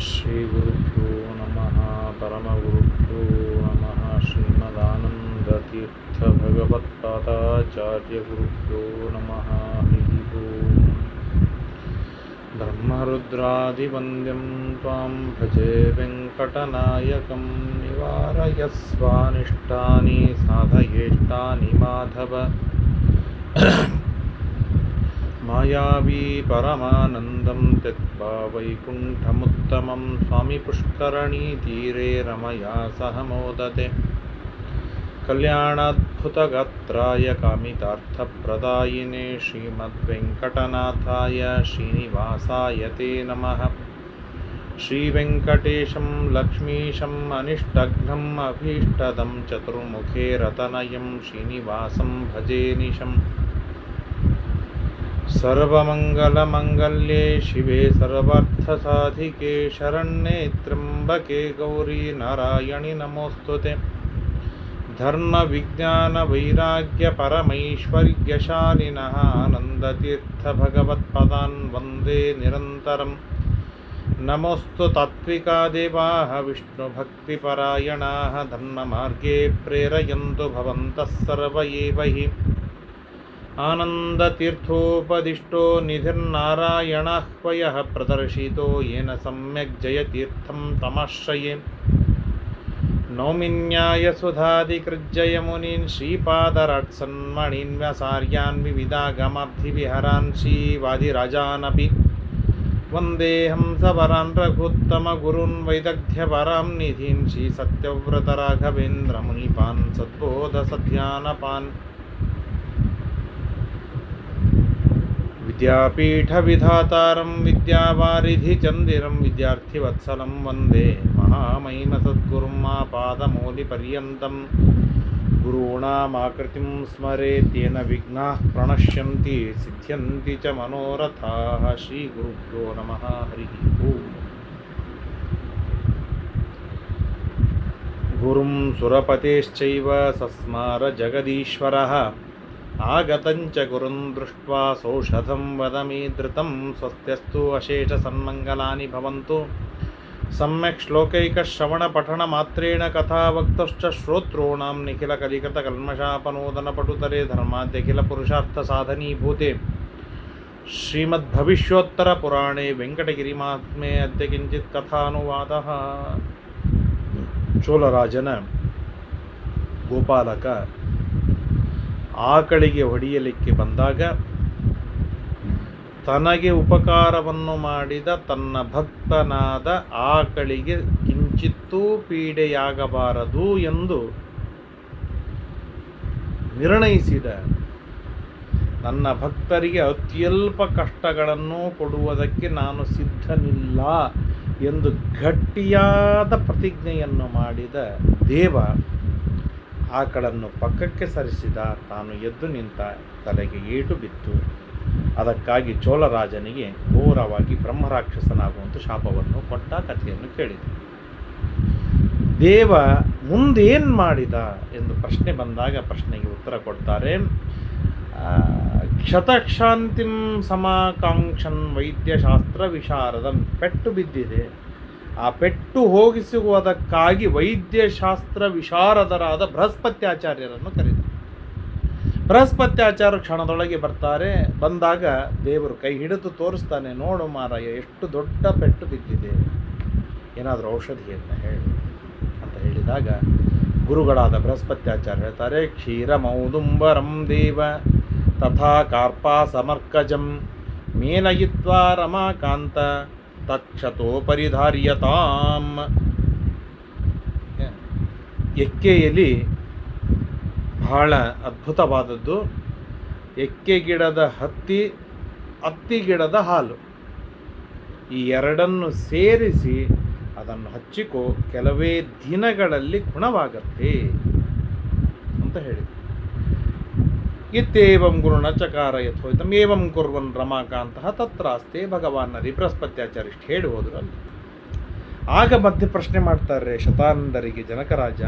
ಶ್ರೀಗುರುಭ್ಯೋ ನಮಃ ಪರಮಗುರುಭ್ಯೋ ನಮಃ ಶ್ರೀಮದಾನಂದತೀರ್ಥಭಗವತ್ಪಾದಾಚಾರ್ಯಗುರುಭ್ಯೋ ನಮಃ ಹರಿ ಓಂ ಬ್ರಹ್ಮರುದ್ರಾದಿವಂದ್ಯಂ ತ್ವಾಂ ಭಜೆ ವೆಂಕಟನಾಯಕಂ ನಿವಾರಯಸ್ವಾನಿಷ್ಟಾನಿ ಸಾಧಯೇಷ್ಟಾನಿ ಮಾಧವ ಮಾಯಾವಿ ಪರಮಾನಂದಂ ತ್ಯಕ್ವಾ ವೈಕುಂಠಮುತ್ತಮಂ ಸ್ವಾಮಿ ಪುಷ್ಕರಣೀ ತೀರೆ ರಮಯಾ ಸಹ ಮೋದತೆ ಕಲ್ಯಾಣಾದ್ಭುತಗಾತ್ರಾಯ ಕಾಮಿತಾರ್ಥಪ್ರದಾಯಿನೇ ಶ್ರೀಮದ್ವೆಂಕಟನಾಥಾಯ ಶ್ರೀನಿವಾಸಾಯ ತೇ ನಮಃ. ಶ್ರೀವೆಂಕಟೇಶಂ ಲಕ್ಷ್ಮೀಶಂ ಅನಿಷ್ಟಘ್ನಂ ಅಭೀಷ್ಟದಂ ಚತುರ್ಮುಖೇ ರತನಯಂ ಶ್ರೀನಿವಾಸಂ ಭಜೆ ನಿಶಂ. ಸರ್ವಮಂಗಲಮಂಗಲ್ಯೆ ಶಿವೆ ಸರ್ವಾರ್ಥಸಾಧಿಕೆ ಶರಣ್ಯೆ ತ್ರ್ಯಂಬಕೆ ಗೌರಿ ನಾರಾಯಣಿ ನಮೋಸ್ತುತೆ. ಧರ್ಮವಿಜ್ಞಾನವೈರಾಗ್ಯ ಪರಮೈಶ್ವರ್ಯಶಾಲಿನಃ ಆನಂದತೀರ್ಥಭಗವತ್ಪದಾನ್ ವಂದೇ ನಿರಂತರಂ. ನಮೋಸ್ತು ತಾತ್ವಿಕಾ ದೇವಾಃ ವಿಷ್ಣುಭಕ್ತಿಪರಾಯಣಾಃ ಧರ್ಮಮಾರ್ಗೇ ಪ್ರೇರಯन्तु ಭವಂತಃ ಸರ್ವ ಏವ ಹಿ. ಆನಂದತೀರ್ಥೋಪದಿಷ್ಟೋ ನಿಧಿರ್ನಾರಾಯಣಾಹ್ವಯಃ ಪ್ರದರ್ಶಿತೋ ಯೇನ ಸಮ್ಯಕ್ ಜಯತೀರ್ಥಂ ತಮಾಶ್ರಯೇ. ನೌಮಿನ್ಯಾಯಸುಧಾದಿಕೃಜ್ಜಯಮುನೀನ್ ಶ್ರೀಪಾದರಾಟ್ಸನ್ಮಣೀನ್ ವ್ಯಾಸಾರ್ಯಾನ್ ವಿವಿಧಾಗಮಾಬ್ಧಿವಿಹರಾನ್ ಶ್ರೀವಾದಿರಾಜಾನಪಿ ವಂದೇಹಂ ಸವರಾನ್ ರಘುತ್ತಮಗುರುನ್ ವೈದಗ್ಧ್ಯಪರಾಂ ನಿಧೀನ್ ಶ್ರೀಸತ್ಯವ್ರತರಾಘವೇಂದ್ರಮುನಿಪಾನ್ ಸದ್ಬೋಧಸಧ್ಯಾನಪಾನ್. ವಿದ್ಯಾಪೀಠವಿಧಾತಾರಂ ವಿದ್ಯಾವಾರಿಧಿಚಂದಿರಂ ವಿದ್ಯಾರ್ಥಿವತ್ಸಲಂ ವಂದೇ ಮಹಾಮಹಿಮಸದ್ಗುರುಂ ಆಪಾದಮೌಲಿಪರ್ಯಂತಂ. ಗುರುಣಾಮಾಕೃತಿಂ ಸ್ಮರೇತ್ಯೇನ ವಿಘ್ನಾಃ ಪ್ರಣಶ್ಯಂತಿ ಸಿದ್ಧ್ಯಂತಿ ಚ ಮನೋರಥಾಃ. ಶ್ರೀಗುರುಭ್ಯೋ ನಮಃ ಹರಿ ಓಂ. ಗುರುಂ ಸುರಪತೇಶ್ಚೈವ ಸಸ್ಮಾರ ಜಗದೀಶ್ವರಃ ಆಗತಂಚ ಗುರುನ್ ದೃಷ್ಟ್ವಾ ಸೌಷಧಂ ವದಮಿ ಧೃತಂ. ಸ್ವಸ್ತ್ಯಸ್ತು ಅಶೇಷ ಸನ್ಮಂಗಲಾನಿ ಭವಂತು. ಸಮ್ಯಕ್ ಶ್ಲೋಕೈಕಶ್ರವಣ ಪಠಣ ಮಾತ್ರೇಣ ಕಥಾವಕ್ತಶ್ಚ ಶ್ರೋತॄಣಾಂ ನಿಖಿಲ ಕಲಿಕೃತ ಕಲ್ಮಷಾಪನೋದನ ಪಟುತರೆ ಧರ್ಮಾದ್ಯಖಿಲ ಪುರುಷಾರ್ಥ ಸಾಧನೀಭೂತೆ ಶ್ರೀಮದ್ಭವಿಷ್ಯೋತ್ತರ ಪುರಾಣೇ ವೆಂಕಟಗಿರಿಮಾತ್ಮೇ ಅದ್ಯ ಕಿಂಚಿತ್ ಕಥಾನುವಾದಃ. ಚೋಳರಾಜನ ಗೋಪಾಲಕ ಆಕಳಿಗೆ ಹೊಡೆಯಲಿಕ್ಕೆ ಬಂದಾಗ ತನಗೆ ಉಪಕಾರವನ್ನು ಮಾಡಿದ ತನ್ನ ಭಕ್ತನಾದ ಆಕಳಿಗೆ ಕಿಂಚಿತ್ತೂ ಪೀಡೆಯಾಗಬಾರದು ಎಂದು ನಿರ್ಣಯಿಸಿದ. ನನ್ನ ಭಕ್ತರಿಗೆ ಅತ್ಯಲ್ಪ ಕಷ್ಟಗಳನ್ನು ಕೊಡುವುದಕ್ಕೆ ನಾನು ಸಿದ್ಧನಿಲ್ಲ ಎಂದು ಗಟ್ಟಿಯಾದ ಪ್ರತಿಜ್ಞೆಯನ್ನು ಮಾಡಿದ ದೇವ ಆಕಳನ್ನು ಪಕ್ಕಕ್ಕೆ ಸರಿಸಿದ. ತಾನು ಎದ್ದು ನಿಂತ. ತಲೆಗೆ ಏಟು ಬಿತ್ತು. ಅದಕ್ಕಾಗಿ ಚೋಳರಾಜನಿಗೆ ಘೋರವಾಗಿ ಬ್ರಹ್ಮರಾಕ್ಷಸನಾಗುವಂಥ ಶಾಪವನ್ನು ಕೊಟ್ಟ ಕಥೆಯನ್ನು ಕೇಳಿದ. ದೇವ ಮುಂದೇನು ಮಾಡಿದ ಎಂದು ಪ್ರಶ್ನೆ ಬಂದಾಗ ಪ್ರಶ್ನೆಗೆ ಉತ್ತರ ಕೊಡ್ತಾರೆ. ಕ್ಷತಕ್ಷಾಂತಿಂ ಸಮಾಕಾಂಕ್ಷನ್ ವೈದ್ಯಶಾಸ್ತ್ರ ವಿಶಾರದಂ. ಪೆಟ್ಟು ಬಿದ್ದಿದೆ. ಆ ಪೆಟ್ಟು ಹೋಗಿಸುವುದಕ್ಕಾಗಿ ವೈದ್ಯಶಾಸ್ತ್ರ ವಿಶಾರದರಾದ ಬೃಹಸ್ಪತ್ಯಾಚಾರ್ಯರನ್ನು ಕರೆದರು. ಬೃಹಸ್ಪತ್ಯಾಚಾರ್ಯ ಕ್ಷಣದೊಳಗೆ ಬರ್ತಾರೆ. ಬಂದಾಗ ದೇವರು ಕೈ ಹಿಡಿದು ತೋರಿಸ್ತಾನೆ. ನೋಡು ಮಾರಾಯ, ಎಷ್ಟು ದೊಡ್ಡ ಪೆಟ್ಟು ಬಿದ್ದಿದೆ, ಏನಾದರೂ ಔಷಧಿಯನ್ನು ಹೇಳು ಅಂತ ಹೇಳಿದಾಗ ಗುರುಗಳಾದ ಬೃಹಸ್ಪತ್ಯಾಚಾರ್ಯ ಹೇಳ್ತಾರೆ, ಕ್ಷೀರಮೌದುಂಬರಂ ದೇವ ತಥಾ ಕಾರ್ಪಾಸಮರ್ಕಜಂ ಮೇಲಯಿತ್ವಾ ರಮಾಕಾಂತ ತಕ್ಷತೋ ಪರಿಧಾರ್ಯತಾಂ. ಎಕ್ಕೆಯಲ್ಲಿ ಬಹಳ ಅದ್ಭುತವಾದದ್ದು. ಎಕ್ಕೆ ಗಿಡದ ಹತ್ತಿ ಗಿಡದ ಹಾಲು, ಈ ಎರಡನ್ನು ಸೇರಿಸಿ ಅದನ್ನು ಹಚ್ಚಿಕೋ, ಕೆಲವೇ ದಿನಗಳಲ್ಲಿ ಗುಣವಾಗತ್ತೆ ಅಂತ ಹೇಳಿ. ಇತ್ತೇವಂ ಗುರುಣ ಚಕಾರ ಯಥೋಯಿತಂ ಏವಂ ಕುರ್ವನ್ ರಮಾಕಾಂತಃ ತತ್ರಾಸ್ತೆ ಭಗವಾನ್ ಹರಿ. ಬೃಹಸ್ಪತ್ಯಾಚಾರ್ಯ ಇಷ್ಟು ಹೇಳಿ ಹೋದ್ರು ಅಲ್ಲಿ. ಆಗ ಮಧ್ಯೆ ಪ್ರಶ್ನೆ ಮಾಡ್ತಾರೆ ಶತಾನಂದರಿಗೆ ಜನಕರಾಜ,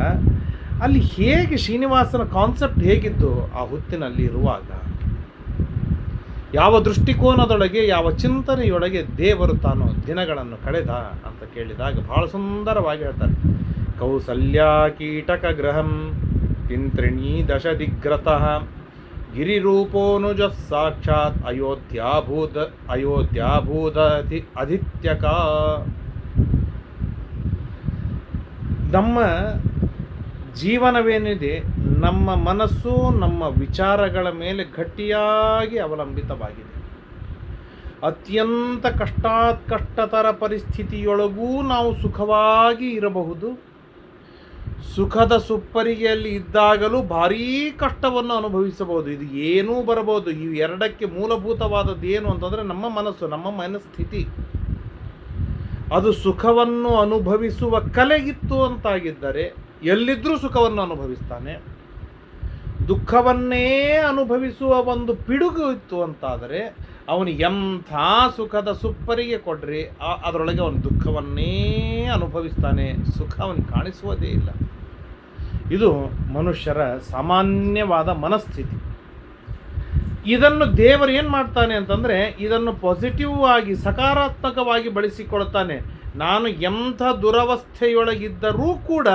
ಅಲ್ಲಿ ಹೇಗೆ ಶ್ರೀನಿವಾಸನ ಕಾನ್ಸೆಪ್ಟ್ ಹೇಗಿತ್ತು ಆ ಹೊತ್ತಿನಲ್ಲಿ ಇರುವಾಗ? ಯಾವ ದೃಷ್ಟಿಕೋನದೊಳಗೆ, ಯಾವ ಚಿಂತನೆಯೊಳಗೆ ದೇವರು ತಾನು ದಿನಗಳನ್ನು ಕಳೆದ ಅಂತ ಕೇಳಿದಾಗ ಬಹಳ ಸುಂದರವಾಗಿ ಹೇಳ್ತಾರೆ. ಕೌಸಲ್ಯ ಕೀಟಕ ಗೃಹಂ ತಿಂತ್ರಿಣೀ ದಶ ದಿಗ್ರತಃ ಗಿರಿರೂಪೋನುಜ ಸಾಕ್ಷಾತ್ ಅಯೋಧ್ಯಾಭೂತ ಅಧಿತ್ಯಕ. ನಮ್ಮ ಜೀವನವೇನಿದೆ, ನಮ್ಮ ಮನಸ್ಸು ನಮ್ಮ ವಿಚಾರಗಳ ಮೇಲೆ ಗಟ್ಟಿಯಾಗಿ ಅವಲಂಬಿತವಾಗಿದೆ. ಅತ್ಯಂತ ಕಷ್ಟತರ ಪರಿಸ್ಥಿತಿಯೊಳಗೂ ನಾವು ಸುಖವಾಗಿ ಇರಬಹುದು. ಸುಖದ ಸುಪ್ಪರಿಗೆಯಲ್ಲಿ ಇದ್ದಾಗಲೂ ಭಾರೀ ಕಷ್ಟವನ್ನು ಅನುಭವಿಸಬಹುದು. ಇದು ಏನೂ ಬರಬಹುದು. ಈ ಎರಡಕ್ಕೆ ಮೂಲಭೂತವಾದದ್ದು ಏನು ಅಂತಂದರೆ ನಮ್ಮ ಮನಸ್ಸು, ನಮ್ಮ ಮನಸ್ಥಿತಿ. ಅದು ಸುಖವನ್ನು ಅನುಭವಿಸುವ ಕಲೆಗಿತ್ತು ಅಂತಾಗಿದ್ದರೆ ಎಲ್ಲಿದ್ದರೂ ಸುಖವನ್ನು ಅನುಭವಿಸ್ತಾನೆ. ದುಃಖವನ್ನೇ ಅನುಭವಿಸುವ ಒಂದು ಪಿಡುಗು ಇತ್ತು ಅಂತಾದರೆ ಅವನು ಎಂಥ ಸುಖದ ಸುಪ್ಪರಿಗೆ ಕೊಡ್ರಿ ಅದರೊಳಗೆ ಅವನು ದುಃಖವನ್ನೇ ಅನುಭವಿಸ್ತಾನೆ. ಸುಖ ಅವನು ಕಾಣಿಸುವುದೇ ಇಲ್ಲ. ಇದು ಮನುಷ್ಯರ ಸಾಮಾನ್ಯವಾದ ಮನಸ್ಥಿತಿ. ಇದನ್ನು ದೇವರು ಏನು ಮಾಡ್ತಾನೆ ಅಂತಂದರೆ, ಇದನ್ನು ಪಾಸಿಟಿವ್ ಆಗಿ ಸಕಾರಾತ್ಮಕವಾಗಿ ಬಳಸಿಕೊಳ್ತಾನೆ. ನಾನು ಎಂಥ ದುರವಸ್ಥೆಯೊಳಗಿದ್ದರೂ ಕೂಡ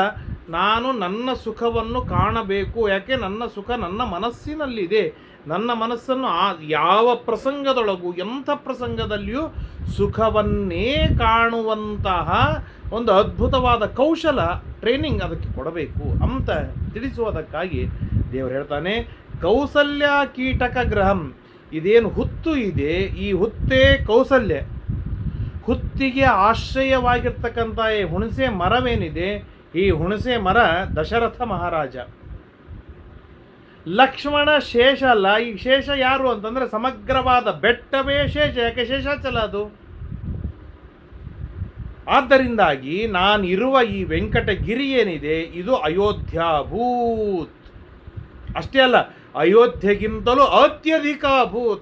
ನಾನು ನನ್ನ ಸುಖವನ್ನು ಕಾಣಬೇಕು. ಯಾಕೆ? ನನ್ನ ಸುಖ ನನ್ನ ಮನಸ್ಸಿನಲ್ಲಿದೆ. ನನ್ನ ಮನಸ್ಸನ್ನು ಯಾವ ಪ್ರಸಂಗದೊಳಗೂ, ಎಂಥ ಪ್ರಸಂಗದಲ್ಲಿಯೂ ಸುಖವನ್ನೇ ಕಾಣುವಂತಹ ಒಂದು ಅದ್ಭುತವಾದ ಕೌಶಲ, ಟ್ರೈನಿಂಗ್ ಅದಕ್ಕೆ ಕೊಡಬೇಕು ಅಂತ ತಿಳಿಸುವುದಕ್ಕಾಗಿ ದೇವರು ಹೇಳ್ತಾನೆ, ಕೌಸಲ್ಯ ಕೀಟಕ ಗೃಹಂ. ಇದೇನು ಹುತ್ತು ಇದೆ, ಈ ಹುತ್ತೇ ಕೌಸಲ್ಯ. ಹುತ್ತಿಗೆ ಆಶ್ರಯವಾಗಿರ್ತಕ್ಕಂಥ ಈ ಹುಣಸೆ ಮರವೇನಿದೆ, ಈ ಹುಣಸೆ ಮರ ದಶರಥ ಮಹಾರಾಜ. ಲಕ್ಷ್ಮಣ ಶೇಷ ಅಲ್ಲ. ಈ ಶೇಷ ಯಾರು ಅಂತಂದ್ರೆ ಸಮಗ್ರವಾದ ಬೆಟ್ಟವೇ ಶೇಷ. ಯಾಕೆ? ಶೇಷಾಚಲ ಅದು. ಆದ್ದರಿಂದಾಗಿ ನಾನಿರುವ ಈ ವೆಂಕಟಗಿರಿ ಏನಿದೆ ಇದು ಅಯೋಧ್ಯಾಭೂತ್. ಅಷ್ಟೇ ಅಲ್ಲ, ಅಯೋಧ್ಯೆಗಿಂತಲೂ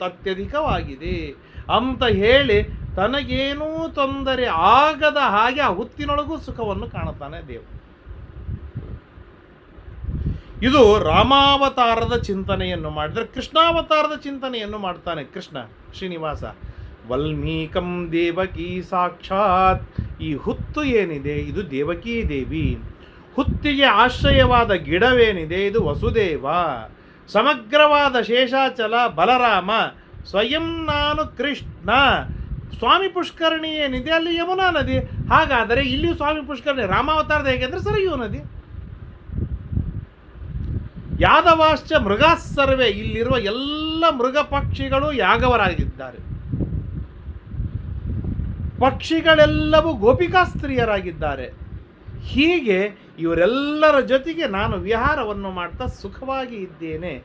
ಅತ್ಯಧಿಕವಾಗಿದೆ ಅಂತ ಹೇಳಿ ತನಗೇನೂ ತೊಂದರೆ ಆಗದ ಹಾಗೆ ಆ ಹುತ್ತಿನೊಳಗೂ ಸುಖವನ್ನು ಕಾಣುತ್ತಾನೆ ದೇವರು. ಇದು ರಾಮಾವತಾರದ ಚಿಂತನೆಯನ್ನು ಮಾಡಿದರೆ, ಕೃಷ್ಣಾವತಾರದ ಚಿಂತನೆಯನ್ನು ಮಾಡ್ತಾನೆ ಕೃಷ್ಣ ಶ್ರೀನಿವಾಸ. ವಲ್ಮೀಕಂ ದೇವಕಿ ಸಾಕ್ಷಾತ್. ಈ ಹುತ್ತು ಏನಿದೆ ಇದು ದೇವಕೀ ದೇವಿ. ಹುತ್ತಿಗೆ ಆಶ್ರಯವಾದ ಗಿಡವೇನಿದೆ ಇದು ವಸುದೇವ. ಸಮಗ್ರವಾದ ಶೇಷಾಚಲ ಬಲರಾಮ. ಸ್ವಯಂ ನಾನು ಕೃಷ್ಣ. ಸ್ವಾಮಿ ಪುಷ್ಕರಣಿ ಏನಿದೆ ಅಲ್ಲಿ ಯಮುನಾ ನದಿ. ಹಾಗಾದರೆ ಇಲ್ಲಿಯೂ ಸ್ವಾಮಿ ಪುಷ್ಕರಣಿ. ರಾಮಾವತಾರದ ಹೇಗೆಂದರೆ ಸರಯೂ ನದಿ. ಯಾದವಾಶ್ಚ ಮೃಗಾಸರ್ವೇ. ಇಲ್ಲಿರುವ ಎಲ್ಲ ಮೃಗ ಪಕ್ಷಿಗಳು ಯಾಗವರಾಗಿದ್ದಾರೆ. ಪಕ್ಷಿಗಳೆಲ್ಲವೂ ಗೋಪಿಕಾಸ್ತ್ರೀಯರಾಗಿದ್ದಾರೆ. ಹೀಗೆ ಇವರೆಲ್ಲರ ಜೊತೆಗೆ ನಾನು ವಿಹಾರವನ್ನು ಮಾಡ್ತಾ ಸುಖವಾಗಿ ಇದ್ದೇನೆ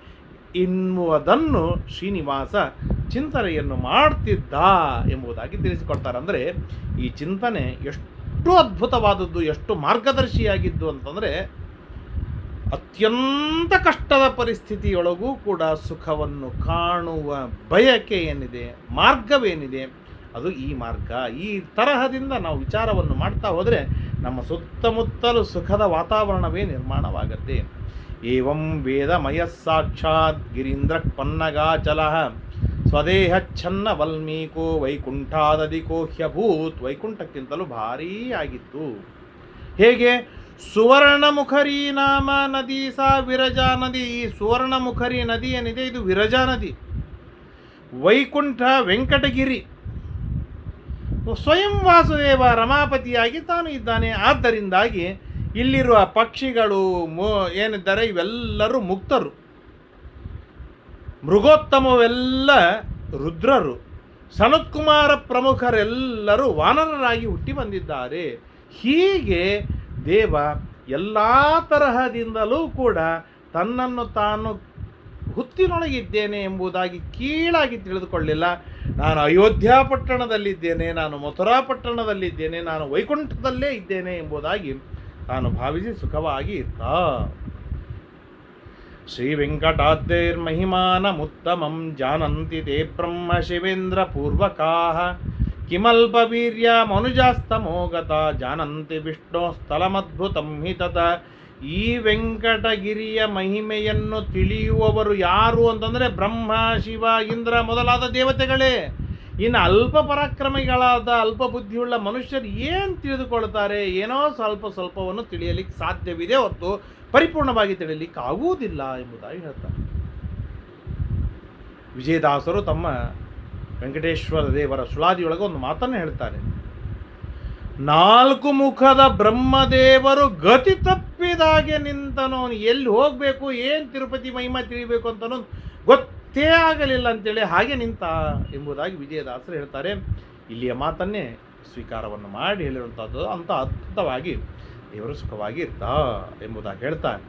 ಎನ್ನುವುದನ್ನು ಶ್ರೀನಿವಾಸ ಚಿಂತನೆಯನ್ನು ಮಾಡ್ತಿದ್ದ ಎಂಬುದಾಗಿ ತಿಳಿಸಿಕೊಡ್ತಾರೆ. ಅಂದರೆ ಈ ಚಿಂತನೆ ಎಷ್ಟು ಅದ್ಭುತವಾದದ್ದು, ಎಷ್ಟು ಮಾರ್ಗದರ್ಶಿಯಾಗಿದ್ದು ಅಂತಂದರೆ, ಅತ್ಯಂತ ಕಷ್ಟದ ಪರಿಸ್ಥಿತಿಯೊಳಗೂ ಕೂಡ ಸುಖವನ್ನು ಕಾಣುವ ಬಯಕೆ ಏನಿದೆ, ಮಾರ್ಗವೇನಿದೆ, ಅದು ಈ ಮಾರ್ಗ. ಈ ತರಹದಿಂದ ನಾವು ವಿಚಾರವನ್ನು ಮಾಡ್ತಾ ಹೋದರೆ ನಮ್ಮ ಸುತ್ತಮುತ್ತಲು ಸುಖದ ವಾತಾವರಣವೇ ನಿರ್ಮಾಣವಾಗತ್ತೆ. ಏವಂ ವೇದಮಯ ಸಾಕ್ಷಾತ್ ಗಿರೀಂದ್ರ ಪನ್ನಗಾಚಲ ಸ್ವದೇಹಚ್ಛನ್ನ ವಲ್ಮೀಕೋ ವೈಕುಂಠಾದಧಿಕೋ ಹ್ಯಭೂತ್. ವೈಕುಂಠಕ್ಕಿಂತಲೂ ಭಾರೀ ಆಗಿತ್ತು. ಹೇಗೆ? ಸುವರ್ಣಮುಖರಿ ನಾಮ ನದಿ ಸಾ ವಿರಜಾ ನದಿ. ಈ ಸುವರ್ಣಮುಖರಿ ನದಿ ಏನಿದೆ ಇದು ವಿರಜಾ ನದಿ. ವೈಕುಂಠ ವೆಂಕಟಗಿರಿ. ಸ್ವಯಂ ವಾಸುದೇವ ರಮಾಪತಿಯಾಗಿ ತಾನು ಇದ್ದಾನೆ. ಆದ್ದರಿಂದಾಗಿ ಇಲ್ಲಿರುವ ಪಕ್ಷಿಗಳು ಏನಿದ್ದಾರೆ ಇವೆಲ್ಲರೂ ಮುಕ್ತರು. ಮೃಗೋತ್ತಮವೆಲ್ಲ ರುದ್ರರು. ಸನತ್ಕುಮಾರ ಪ್ರಮುಖರೆಲ್ಲರೂ ವಾನರರಾಗಿ ಹುಟ್ಟಿ ಬಂದಿದ್ದಾರೆ. ಹೀಗೆ ದೇವ ಎಲ್ಲ ತರಹದಿಂದಲೂ ಕೂಡ ತನ್ನನ್ನು ತಾನು ಹುತ್ತಿನೊಳಗಿದ್ದೇನೆ ಎಂಬುದಾಗಿ ಕೀಳಾಗಿ ತಿಳಿದುಕೊಳ್ಳಿಲ್ಲ. ನಾನು ಅಯೋಧ್ಯ ಪಟ್ಟಣದಲ್ಲಿದ್ದೇನೆ, ನಾನು ಮಥುರಾ ಪಟ್ಟಣದಲ್ಲಿದ್ದೇನೆ, ನಾನು ವೈಕುಂಠದಲ್ಲೇ ಇದ್ದೇನೆ ಎಂಬುದಾಗಿ ತಾನು ಭಾವಿಸಿ ಸುಖವಾಗಿ ಇದ್ದ. ಶ್ರೀ ವೆಂಕಟಾದ್ರೈರ್ಮಹಿಮಾನಮುತ್ತಮಂ ಜಾನಂತಿ ತೇ ಬ್ರಹ್ಮ ಶಿವೇಂದ್ರ ಪೂರ್ವಕಾಃ ಕಿಮಲ್ಪ ವೀರ್ಯ ಮನುಜಾಸ್ತಮೋಗತ ಜಾನಂತಿ ವಿಷ್ಣೋ ಸ್ಥಳಮದ್ಭುತಂ ಹಿ ತತ ಈ ವೆಂಕಟಗಿರಿಯ ಮಹಿಮೆಯನ್ನು ತಿಳಿಯುವವರು ಯಾರು ಅಂತಂದರೆ ಬ್ರಹ್ಮ, ಶಿವ, ಇಂದ್ರ ಮೊದಲಾದ ದೇವತೆಗಳೇ. ಇನ್ನು ಅಲ್ಪ ಪರಾಕ್ರಮಿಗಳಾದ ಅಲ್ಪ ಬುದ್ಧಿಯುಳ್ಳ ಮನುಷ್ಯರು ಏನು ತಿಳಿದುಕೊಳ್ತಾರೆ? ಏನೋ ಸ್ವಲ್ಪವನ್ನು ತಿಳಿಯಲಿಕ್ಕೆ ಸಾಧ್ಯವಿದೆ ಹೊತ್ತು ಪರಿಪೂರ್ಣವಾಗಿ ತಿಳಿಯಲಿಕ್ಕೆ ಆಗುವುದಿಲ್ಲ ಎಂಬುದಾಗಿ ಹೇಳ್ತಾರೆ. ವಿಜಯದಾಸರು ತಮ್ಮ ವೆಂಕಟೇಶ್ವರ ದೇವರ ಸುಳಾದಿಯೊಳಗೆ ಒಂದು ಮಾತನ್ನು ಹೇಳ್ತಾರೆ. 4 ಮುಖದ ಬ್ರಹ್ಮದೇವರು ಗತಿ ತಪ್ಪಿದಾಗೆ ನಿಂತನೋ. ಎಲ್ಲಿ ಹೋಗಬೇಕು, ಏನು ತಿರುಪತಿ ಮಹಿಮಾ ತಿಳಿಬೇಕು ಅಂತನೋ ಗೊತ್ತೇ ಆಗಲಿಲ್ಲ ಅಂತೇಳಿ ಹಾಗೆ ನಿಂತ ಎಂಬುದಾಗಿ ವಿಜಯದಾಸರು ಹೇಳ್ತಾರೆ. ಇಲ್ಲಿಯ ಮಾತನ್ನೇ ಸ್ವೀಕಾರವನ್ನು ಮಾಡಿ ಹೇಳಿರುವಂಥದ್ದು. ಅಂತ ಅದ್ಭುತವಾಗಿ ದೇವರು ಸುಖವಾಗಿ ಇರ್ತ ಎಂಬುದಾಗಿ ಹೇಳ್ತಾರೆ.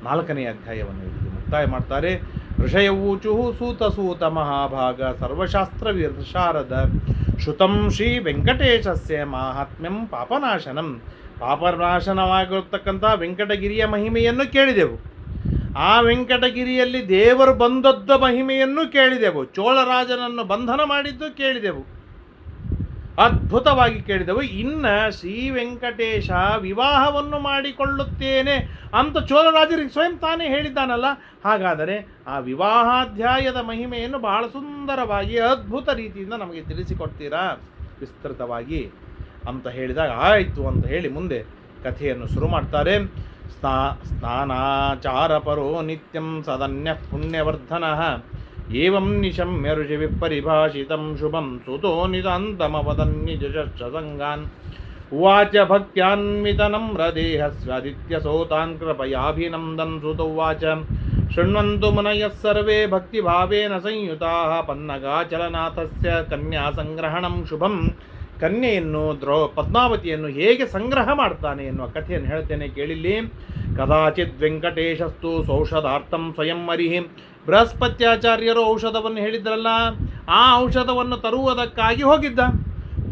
4ನೇ ಅಧ್ಯಾಯವನ್ನು ಇಲ್ಲಿ ಮುಕ್ತಾಯ ಮಾಡ್ತಾರೆ. ಋಷಯವೂಚು ಸೂತ ಮಹಾಭಾಗ ಸರ್ವಶಾಸ್ತ್ರ ವಿಶಾರದ ಶ್ರುತಂ ಶ್ರೀ ವೆಂಕಟೇಶಸ್ಯ ಮಾಹಾತ್ಮ್ಯಂ ಪಾಪನಾಶನಂ. ಪಾಪನಾಶನವಾಗಿರತಕ್ಕಂಥ ವೆಂಕಟಗಿರಿಯ ಮಹಿಮೆಯನ್ನು ಕೇಳಿದೆವು. ಆ ವೆಂಕಟಗಿರಿಯಲ್ಲಿ ದೇವರು ಬಂದದ್ದ ಮಹಿಮೆಯನ್ನು ಕೇಳಿದೆವು. ಚೋಳರಾಜನನ್ನು ಬಂಧನ ಮಾಡಿದ್ದು ಕೇಳಿದೆವು, ಅದ್ಭುತವಾಗಿ ಕೇಳಿದೆವು. ಇನ್ನು ಶ್ರೀ ವೆಂಕಟೇಶ ವಿವಾಹವನ್ನು ಮಾಡಿಕೊಳ್ಳುತ್ತೇನೆ ಅಂತ ಚೋಳರಾಜರಿಗೆ ಸ್ವಯಂ ತಾನೇ ಹೇಳಿದ್ದಾನಲ್ಲ. ಹಾಗಾದರೆ ಆ ವಿವಾಹಾಧ್ಯಾಯದ ಮಹಿಮೆಯನ್ನು ಬಹಳ ಸುಂದರವಾಗಿ ಅದ್ಭುತ ರೀತಿಯಿಂದ ನಮಗೆ ತಿಳಿಸಿಕೊಡ್ತೀರಾ ವಿಸ್ತೃತವಾಗಿ ಅಂತ ಹೇಳಿದಾಗ ಆಯಿತು ಅಂತ ಹೇಳಿ ಮುಂದೆ ಕಥೆಯನ್ನು ಶುರು ಮಾಡ್ತಾರೆ. ಸ್ನಾನಾಚಾರ ಪರೋ ನಿತ್ಯಂ ಸದನ್ಯ ಪುಣ್ಯವರ್ಧನಃ ಏವಂ ನಿಶಮ್ಯ ಋಷಿ ವಿಪರಿಭಾಷಿತಂ ಶುಭಂ ಸುತೋ ನಿತಾಂತಮವದನ್ಯಜಸಂಗಾನ್ ಉವಾಚ ಭಕ್ತ್ಯಾನ್ವಿತ ನಮ್ರದೇಹಸ್ವಾದಿತ್ಯ ಸೋತಾನ್ ಕೃಪಯಾಭಿನಂದನ್ ಸುತೋವಾಚ ಶೃಣ್ವಂತು ಮುನಯಃ ಸರ್ವೇ ಭಕ್ತಿಭಾವೇನ ಸಂಯುತಾಃ ಪನ್ನಗಾಚಲನಾಥಸ್ಯ ಕನ್ಯಾ ಸಂಗ್ರಹಣಂ ಶುಭಂ. ಕನ್ಯೆಯನ್ನು ಪದ್ಮಾವತಿಯನ್ನು ಹೇಗೆ ಸಂಗ್ರಹ ಮಾಡ್ತಾನೆ ಎನ್ನುವ ಕಥೆಯನ್ನು ಹೇಳ್ತೇನೆ ಕೇಳಿಲ್ಲಿ. ಕದಾಚಿತ್ ವೆಂಕಟೇಶಸ್ತು ಸೌಷಧಾರ್ಥಂ ಸ್ವಯಂ ಮರಿಹಿ. ಬೃಹಸ್ಪತ್ಯಾಚಾರ್ಯರು ಔಷಧವನ್ನು ಹೇಳಿದ್ರಲ್ಲ, ಆ ಔಷಧವನ್ನು ತರುವುದಕ್ಕಾಗಿ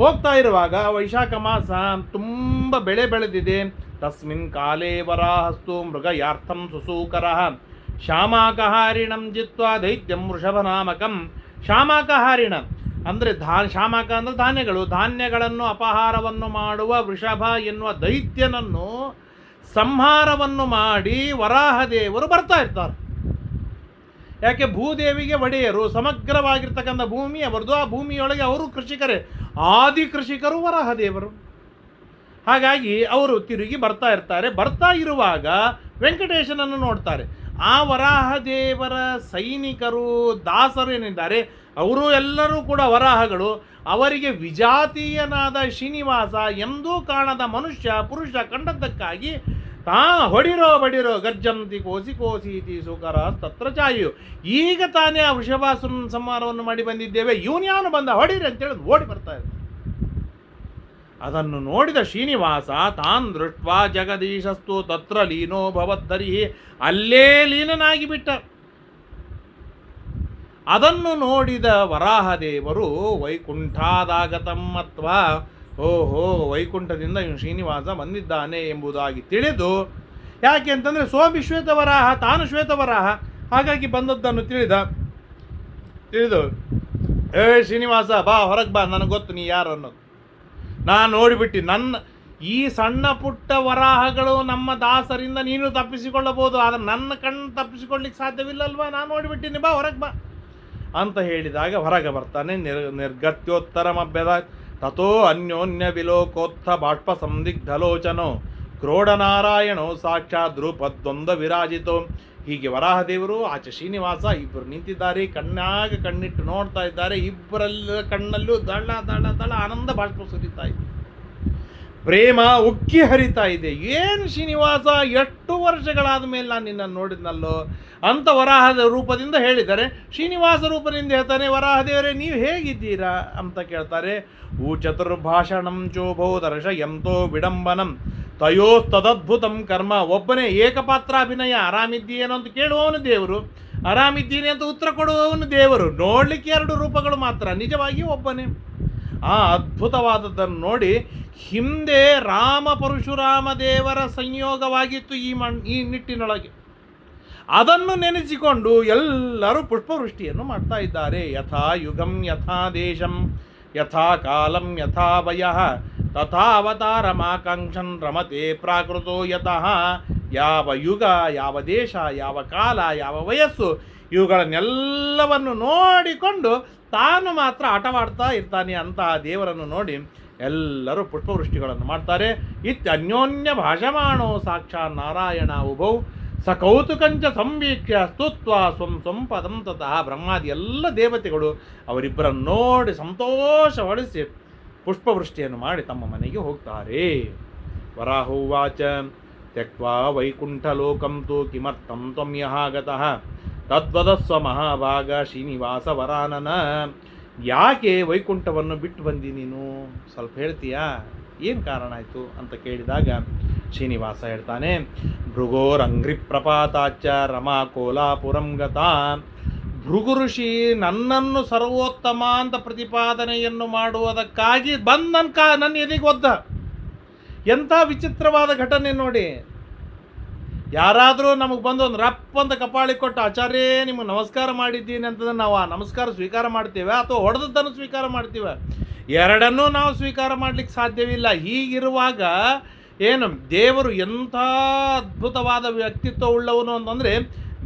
ಹೋಗ್ತಾ ಇರುವಾಗ ವೈಶಾಖ ಮಾಸ ತುಂಬ ಬೆಳೆ ಬೆಳೆದಿದೆ. ತಸ್ಮಿನ್ ಕಾಲೇ ವರಾಹಸ್ತು ಮೃಗಯಾರ್ಥಂ ಸುಸೂಕರಃ ಶ್ಯಾಮಾಕಹಾರಿಣಂ ಜಿತ್ವಾ ದೈತ್ಯಂ ವೃಷಭನಾಮಕಂ. ಶ್ಯಾಮಾಕಹಾರಿಣ ಅಂದರೆ ಶ್ಯಾಮಾಕ ಅಂದರೆ ಧಾನ್ಯಗಳನ್ನು ಅಪಹಾರವನ್ನು ಮಾಡುವ ವೃಷಭ ಎನ್ನುವ ದೈತ್ಯನನ್ನು ಸಂಹಾರವನ್ನು ಮಾಡಿ ವರಾಹದೇವರು ಬರ್ತಾ ಇರ್ತಾರೆ. ಯಾಕೆ? ಭೂದೇವಿಗೆ ಒಡೆಯರು, ಸಮಗ್ರವಾಗಿರ್ತಕ್ಕಂಥ ಭೂಮಿ ಅವರದು. ಆ ಭೂಮಿಯೊಳಗೆ ಅವರು ಕೃಷಿಕರೇ, ಆದಿ ಕೃಷಿಕರು ವರಾಹದೇವರು. ಹಾಗಾಗಿ ಅವರು ತಿರುಗಿ ಬರ್ತಾ ಇರ್ತಾರೆ. ಬರ್ತಾ ಇರುವಾಗ ವೆಂಕಟೇಶನನ್ನು ನೋಡ್ತಾರೆ. ಆ ವರಾಹದೇವರ ಸೈನಿಕರು ದಾಸರು ಏನಿದ್ದಾರೆ ಅವರು ಎಲ್ಲರೂ ಕೂಡ ವರಾಹಗಳು. ಅವರಿಗೆ ವಿಜಾತೀಯನಾದ ಶ್ರೀನಿವಾಸ ಎಂದೂ ಕಾಣದ ಮನುಷ್ಯ ಪುರುಷ ಕಂಡದ್ದಕ್ಕಾಗಿ ಹೊಡಿರೋ ಬಡಿರೋ ಗರ್ಜಂತಿ ಕೋಸಿ ಕೋಸೀತಿ ಸುಕರ ತತ್ರ ಚಾಯು. ಈಗ ತಾನೇ ಆ ವೃಷಭಾಸುರನ ಸಂಹಾರವನ್ನು ಮಾಡಿ ಬಂದಿದ್ದೇವೆ, ಇವನ್ಯಾನು ಬಂದ ಹೊಡಿರಿ ಅಂತೇಳಿ ಓಡಿ ಬರ್ತಾ ಇರ್ತಾರೆ. ಅದನ್ನು ನೋಡಿದ ಶ್ರೀನಿವಾಸ ತಾನ್ ದೃಷ್ಟ್ವಾ ಜಗದೀಶಸ್ತು ತತ್ರ ಲೀನೋ ಭವದ್ದರಿ. ಅಲ್ಲೇ ಲೀನನಾಗಿ ಬಿಟ್ಟ. ಅದನ್ನು ನೋಡಿದ ವರಾಹದೇವರು ವೈಕುಂಠಾದಾಗತಂ ಅಥವಾ ಓಹೋ ವೈಕುಂಠದಿಂದ ಇವನು ಶ್ರೀನಿವಾಸ ಬಂದಿದ್ದಾನೆ ಎಂಬುದಾಗಿ ತಿಳಿದು, ಯಾಕೆ ಅಂತಂದರೆ ಶ್ವೇತವರಾಹ, ತಾನು ಶ್ವೇತವರಾಹ, ಹಾಗಾಗಿ ಬಂದದ್ದನ್ನು ತಿಳಿದು ಶ್ರೀನಿವಾಸ ಬಾ ಹೊರಗೆ ಬಾ, ನನಗೆ ಗೊತ್ತು ನೀ ಯಾರು ಅನ್ನೋದು. ನಾನು ನೋಡಿಬಿಟ್ಟು ಈ ಸಣ್ಣ ಪುಟ್ಟ ವರಾಹಗಳು ನಮ್ಮ ದಾಸರಿಂದ ನೀನು ತಪ್ಪಿಸಿಕೊಳ್ಳಬಹುದು, ಆದರೆ ನನ್ನ ಕಣ್ಣು ತಪ್ಪಿಸಿಕೊಳ್ಳಿಕ್ಕೆ ಸಾಧ್ಯವಿಲ್ಲಲ್ವಾ, ನಾನು ನೋಡಿಬಿಟ್ಟಿನಿ, ಬಾ ಹೊರಗೆ ಬಾ ಅಂತ ಹೇಳಿದಾಗ ಹೊರಗೆ ಬರ್ತಾನೆ. ನಿರ್ಗತ್ಯೋತ್ತರಮಭ್ಯದ ತಥೋ ಅನ್ಯೋನ್ಯ ವಿಲೋಕೋತ್ಥ ಬಾಷ್ಪ ಸಂದಿಗ್ಧಲೋಚನೋ ಕ್ರೋಢನಾರಾಯಣೋ ಸಾಕ್ಷಾತ್ ರೂಪದ್ವಂದ ವಿರಾಜಿತೋ. ಹೀಗೆ ವರಾಹದೇವರು ಆಚೆ ಶ್ರೀನಿವಾಸ ಇಬ್ಬರು ನಿಂತಿದ್ದಾರೆ, ಕಣ್ಣಿಟ್ಟು ನೋಡ್ತಾ ಇದ್ದಾರೆ. ಇಬ್ಬರೆಲ್ಲ ಕಣ್ಣಲ್ಲೂ ದಳ ದಳ ದಳ ಆನಂದ ಬಾಷ್ಪ ಸುರಿತಾ ಇದೆ, ಪ್ರೇಮ ಉಕ್ಕಿ ಹರಿತಾ ಇದೆ. ಏನು ಶ್ರೀನಿವಾಸ, ಎಷ್ಟು ವರ್ಷಗಳಾದ ಮೇಲೆ ನಾನು ನಿನ್ನನ್ನು ನೋಡಿದ್ನಲ್ಲೋ ಅಂತ ವರಾಹದ ರೂಪದಿಂದ ಹೇಳಿದ್ದಾರೆ. ಶ್ರೀನಿವಾಸ ರೂಪದಿಂದ ಹೇಳ್ತಾನೆ, ವರಾಹದೇವರೇ ನೀವು ಹೇಗಿದ್ದೀರಾ ಅಂತ ಕೇಳ್ತಾರೆ. ಚತುರ್ಭಾಷಣಂ ಚೋಭೋ ದರ್ಶ ಎಂತೋ ವಿಡಂಬನಂ ತಯೋಸ್ತದದ್ಭುತಂ ಕರ್ಮ. ಒಬ್ಬನೇ ಏಕಪಾತ್ರಾಭಿನಯ. ಆರಾಮಿದ್ದೀಯೇನೋ ಅಂತ ಕೇಳುವವನು ದೇವರು, ಆರಾಮಿದ್ದೀನಿ ಅಂತ ಉತ್ತರ ಕೊಡುವವನು ದೇವರು. ನೋಡಲಿಕ್ಕೆ 2 ರೂಪಗಳು ಮಾತ್ರ, ನಿಜವಾಗಿ ಒಬ್ಬನೇ. ಆ ಅದ್ಭುತವಾದದ್ದನ್ನು ನೋಡಿ ಹಿಂದೆ ರಾಮ ಪರಶುರಾಮ ದೇವರ ಸಂಯೋಗವಾಗಿತ್ತು ಈ ನಿಟ್ಟಿನೊಳಗೆ. ಅದನ್ನು ನೆನೆಸಿಕೊಂಡು ಎಲ್ಲರೂ ಪುಷ್ಪವೃಷ್ಟಿಯನ್ನು ಮಾಡ್ತಾ ಇದ್ದಾರೆ. ಯಥಾ ಯುಗಂ ಯಥಾ ದೇಶಂ ಯಥಾ ಕಾಲಂ ಯಥಾ ವಯಃ ತಥಾ ಅವತಾರಮಾಕಾಂಕ್ಷನ್ ರಮತೆ ಪ್ರಾಕೃತೋ ಯತಃ ಯಾವ ಯುಗ, ಯಾವ ದೇಶ, ಯಾವ ಕಾಲ, ಯಾವ ವಯಸ್ಸು, ಇವುಗಳನ್ನೆಲ್ಲವನ್ನು ನೋಡಿಕೊಂಡು ತಾನು ಮಾತ್ರ ಆಟವಾಡ್ತಾ ಇರ್ತಾನೆ. ಅಂತಹ ದೇವರನ್ನು ನೋಡಿ ಎಲ್ಲರೂ ಪುಷ್ಪವೃಷ್ಟಿಗಳನ್ನು ಮಾಡ್ತಾರೆ. ಅನ್ಯೋನ್ಯ ಭಾಷಮಾಣೋ ಸಾಕ್ಷಾತ್ ನಾರಾಯಣ ಉಭೌ ಸ ಕೌತುಕಂಚ ಸಂವೀಕ್ಷ್ಯ ಸ್ತುತ್ವ ಸ್ವಂ ಪದಂ ತತಃ. ಬ್ರಹ್ಮಾದಿ ಎಲ್ಲ ದೇವತೆಗಳು ಅವರಿಬ್ಬರನ್ನು ನೋಡಿ ಸಂತೋಷಪಡಿಸಿ ಪುಷ್ಪವೃಷ್ಟಿಯನ್ನು ಮಾಡಿ ತಮ್ಮ ಮನೆಗೆ ಹೋಗ್ತಾರೆ. ವರಾಹೋವಾಚ ತ್ಯಕ್ವಾ ವೈಕುಂಠಲೋಕಂ ತು ಕಿಮರ್ಥಂ ತ್ವಂ ಯಃ ಗತಃ ತದ್ವದಸ್ವ ಮಹಾಭಾಗ ಶ್ರೀನಿವಾಸ ವರಾನನ. ಯಾಕೆ ವೈಕುಂಠವನ್ನು ಬಿಟ್ಟು ಬಂದಿ ನೀನು, ಸ್ವಲ್ಪ ಹೇಳ್ತೀಯಾ, ಏನು ಕಾರಣ ಆಯಿತು ಅಂತ ಕೇಳಿದಾಗ ಶ್ರೀನಿವಾಸ ಹೇಳ್ತಾನೆ, ಭೃಗೋರಂಗ್ರಿ ಪ್ರಪಾತಾಚ ರಮಾ ಕೋಲಾಪುರಂ ಗತ. ಭೃಗು ಋಷಿ ನನ್ನನ್ನು ಸರ್ವೋತ್ತಮ ಅಂತ ಪ್ರತಿಪಾದನೆಯನ್ನು ಮಾಡುವುದಕ್ಕಾಗಿ ನನ್ನ ಎದೆಗೆ ಒದ್ದ. ಎಂಥ ವಿಚಿತ್ರವಾದ ಘಟನೆ ನೋಡಿ. ಯಾರಾದರೂ ನಮಗೆ ಬಂದು ಒಂದು ರಪ್ಪ ಅಂತ ಕಪಾಳಿ ಕೊಟ್ಟು ಆಚಾರ್ಯ ನಿಮಗೆ ನಮಸ್ಕಾರ ಮಾಡಿದ್ದೀನಿ ಅಂತಂದ್ರೆ ನಾವು ಆ ನಮಸ್ಕಾರ ಸ್ವೀಕಾರ ಮಾಡ್ತೇವೆ ಅಥವಾ ಹೊಡೆದದ್ದನ್ನು ಸ್ವೀಕಾರ ಮಾಡ್ತೀವಿ? ಎರಡನ್ನೂ ನಾವು ಸ್ವೀಕಾರ ಮಾಡಲಿಕ್ಕೆ ಸಾಧ್ಯವಿಲ್ಲ. ಹೀಗಿರುವಾಗ ಏನು ದೇವರು ಎಂಥ ಅದ್ಭುತವಾದ ವ್ಯಕ್ತಿತ್ವ ಉಳ್ಳವನು ಅಂತಂದರೆ,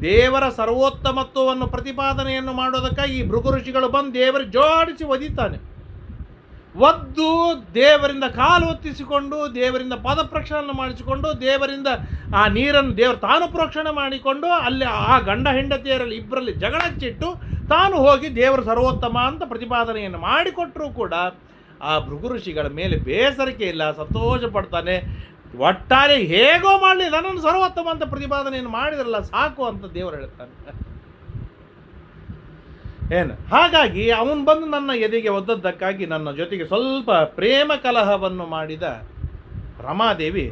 ದೇವರ ಸರ್ವೋತ್ತಮತ್ವವನ್ನು ಪ್ರತಿಪಾದನೆಯನ್ನು ಮಾಡೋದಕ್ಕಾಗಿ ಈ ಭೃಗು ಋಷಿಗಳು ಬಂದು ದೇವರ ಜೋಡಿಸಿ ಒದಿತಾನೆ. ಒದ್ದು ದೇವರಿಂದ ಕಾಲು ಒತ್ತಿಸಿಕೊಂಡು, ದೇವರಿಂದ ಪಾದ ಪ್ರಕ್ಷಾಳನೆ ಮಾಡಿಸಿಕೊಂಡು, ದೇವರಿಂದ ಆ ನೀರನ್ನು ದೇವರು ತಾನು ಪ್ರೋಕ್ಷಣೆ ಮಾಡಿಕೊಂಡು, ಅಲ್ಲಿ ಆ ಗಂಡ ಹೆಂಡತಿಯರಲ್ಲಿ ಇಬ್ಬರಲ್ಲಿ ಜಗಳಚ್ಚಿಟ್ಟು ತಾನು ಹೋಗಿ ದೇವರ ಸರ್ವೋತ್ತಮ ಅಂತ ಪ್ರತಿಪಾದನೆಯನ್ನು ಮಾಡಿಕೊಟ್ಟರೂ ಕೂಡ ಆ ಭೃಗು ಋಷಿಗಳ ಮೇಲೆ ಬೇಸರಿಕೆ ಇಲ್ಲ, ಸಂತೋಷ ಪಡ್ತಾನೆ. ಒಟ್ಟಾರೆ ಹೇಗೋ ಮಾಡಲಿ ನನ್ನನ್ನು ಸರ್ವೋತ್ತಮ ಅಂತ ಪ್ರತಿಪಾದನೆಯನ್ನು ಮಾಡಿದ್ರಲ್ಲ ಸಾಕು ಅಂತ ದೇವರು ಹೇಳ್ತಾನೆ. ಏನು ಹಾಗಾಗಿ ಅವನು ಬಂದು ನನ್ನ ಎದೆಗೆ ಒದ್ದದ್ದಕ್ಕಾಗಿ ನನ್ನ ಜೊತೆಗೆ ಸ್ವಲ್ಪ ಪ್ರೇಮ ಕಲಹವನ್ನು ಮಾಡಿದ ರಮಾದೇವಿ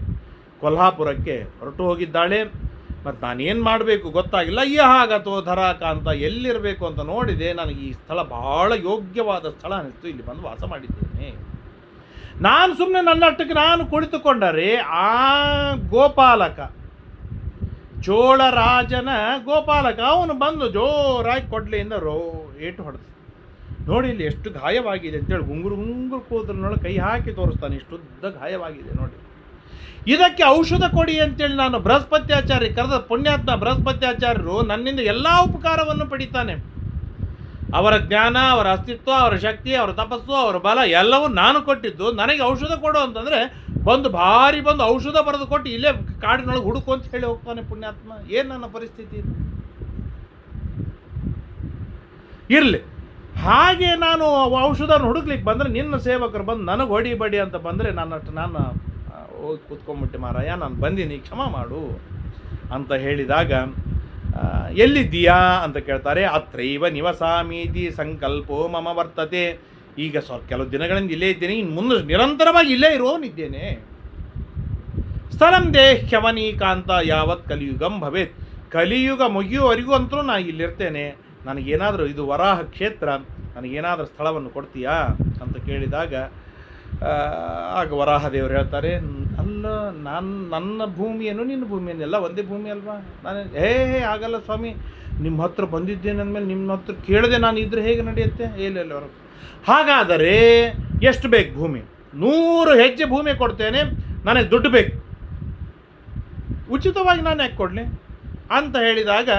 ಕೊಲ್ಹಾಪುರಕ್ಕೆ ಹೊರಟು ಹೋಗಿದ್ದಾಳೆ. ಮತ್ತು ನಾನೇನು ಮಾಡಬೇಕು ಗೊತ್ತಾಗಿಲ್ಲ. ಹಾಗತೋ ಧರಾಕ ಅಂತ ಎಲ್ಲಿರಬೇಕು ಅಂತ ನೋಡಿದೆ. ನನಗೆ ಈ ಸ್ಥಳ ಬಹಳ ಯೋಗ್ಯವಾದ ಸ್ಥಳ ಅನಿಸ್ತು, ಇಲ್ಲಿ ಬಂದು ವಾಸ ಮಾಡಿದ್ದೇನೆ. ನಾನು ಸುಮ್ಮನೆ ನನ್ನಷ್ಟಕ್ಕೆ ನಾನು ಕುಳಿತುಕೊಂಡರೆ ಆ ಗೋಪಾಲಕ, ಚೋಳರಾಜನ ಗೋಪಾಲಕ, ಅವನು ಬಂದು ಜೋರಾಗಿ ಕೊಡ್ಲೆಯಿಂದ ಏಟು ಹೊಡೆದ. ನೋಡಿ ಇಲ್ಲಿ ಎಷ್ಟು ಗಾಯವಾಗಿದೆ ಅಂತೇಳಿ ಗುಂಗುರು ಕೂದಲಿನೊಳಗೆ ಕೈ ಹಾಕಿ ತೋರಿಸ್ತಾನೆ, ಇಷ್ಟುದ್ದ ಗಾಯವಾಗಿದೆ ನೋಡಿ. ಇದಕ್ಕೆ ಔಷಧ ಕೊಡಿ ಅಂತೇಳಿ ನಾನು ಬೃಹಸ್ಪತ್ಯಾಚಾರ್ಯ ಕರೆದ ಪುಣ್ಯಾತ್ಮ ಬೃಹಸ್ಪತ್ಯಾಚಾರ್ಯರು ನನ್ನಿಂದ ಎಲ್ಲ ಉಪಕಾರವನ್ನು ಪಡಿತಾನೆ. ಅವರ ಜ್ಞಾನ, ಅವರ ಅಸ್ತಿತ್ವ, ಅವರ ಶಕ್ತಿ, ಅವರ ತಪಸ್ಸು, ಅವರ ಬಲ ಎಲ್ಲವೂ ನಾನು ಕೊಟ್ಟಿದ್ದು. ನನಗೆ ಔಷಧ ಕೊಡು ಅಂತಂದರೆ ಬಂದು ಔಷಧ ಬರೆದು ಕೊಟ್ಟು ಇಲ್ಲೇ ಕಾಡಿನೊಳಗೆ ಹುಡುಕು ಅಂತ ಹೇಳಿ ಹೋಗ್ತಾನೆ ಪುಣ್ಯಾತ್ಮ. ಏನು ನನ್ನ ಪರಿಸ್ಥಿತಿ ಇದು? ಇರಲಿ, ಹಾಗೆ ನಾನು ಔಷಧವನ್ನು ಹುಡುಕ್ಲಿಕ್ಕೆ ಬಂದರೆ ನಿನ್ನ ಸೇವಕರು ಬಂದು ನನಗೆ ಹೊಡಿಬಡಿ ಅಂತ ಬಂದರೆ ನಾನು ಹೋಗಿ ಕೂತ್ಕೊಂಡ್ಬಿಟ್ಟೆ, ಮಾರಾಯ ನಾನು ಬಂದೀನಿ, ಕ್ಷಮ ಮಾಡು ಅಂತ ಹೇಳಿದಾಗ, ಎಲ್ಲಿದ್ದೀಯಾ ಅಂತ ಕೇಳ್ತಾರೆ. ಅತ್ರೈವ ನಿವಸಾಮೀತಿ ಸಂಕಲ್ಪೋ ಮಮ ವರ್ತತೆ. ಈಗ ಕೆಲವು ದಿನಗಳಿಂದ ಇಲ್ಲೇ ಇದ್ದೇನೆ, ಇನ್ನು ಮುಂದೆ ನಿರಂತರವಾಗಿ ಇಲ್ಲೇ ಇರೋನಿದ್ದೇನೆ. ಸ್ಥಳಂ ದೇಹ್ಯವನೀಕಾಂತ ಯಾವತ್ ಕಲಿಯುಗಂ ಭವೇತ್. ಕಲಿಯುಗ ಮುಗಿಯುವವರೆಗೂ ಅಂತೂ ನಾನು ಇಲ್ಲಿರ್ತೇನೆ. ನನಗೇನಾದರೂ ಇದು ವರಾಹ ಕ್ಷೇತ್ರ, ನನಗೇನಾದರೂ ಸ್ಥಳವನ್ನು ಕೊಡ್ತೀಯಾ ಅಂತ ಕೇಳಿದಾಗ ಆಗ ವರಾಹದೇವರು ಹೇಳ್ತಾರೆ, ಅಲ್ಲ ನನ್ನ ಭೂಮಿಯನ್ನು ನಿನ್ನ ಭೂಮಿಯನ್ನು ಎಲ್ಲ ಒಂದೇ ಭೂಮಿ ಅಲ್ವಾ? ನಾನು ಆಗಲ್ಲ ಸ್ವಾಮಿ, ನಿಮ್ಮ ಹತ್ರ ಬಂದಿದ್ದೇನೆ ಅಂದಮೇಲೆ ನಿಮ್ಮ ಹತ್ರ ಕೇಳದೆ ನಾನು ಇದ್ರೆ ಹೇಗೆ ನಡೆಯುತ್ತೆ? ಇಲ್ಲ ಹೊರಗೆ. ಹಾಗಾದರೆ ಎಷ್ಟು ಬೇಕು ಭೂಮಿ? 100 ಹೆಜ್ಜೆ ಭೂಮಿ ಕೊಡ್ತೇನೆ, ನನಗೆ ದುಡ್ಡು ಬೇಕು, ಉಚಿತವಾಗಿ ನಾನು ಯಾಕೆ ಕೊಡಲಿ ಅಂತ ಹೇಳಿದಾಗ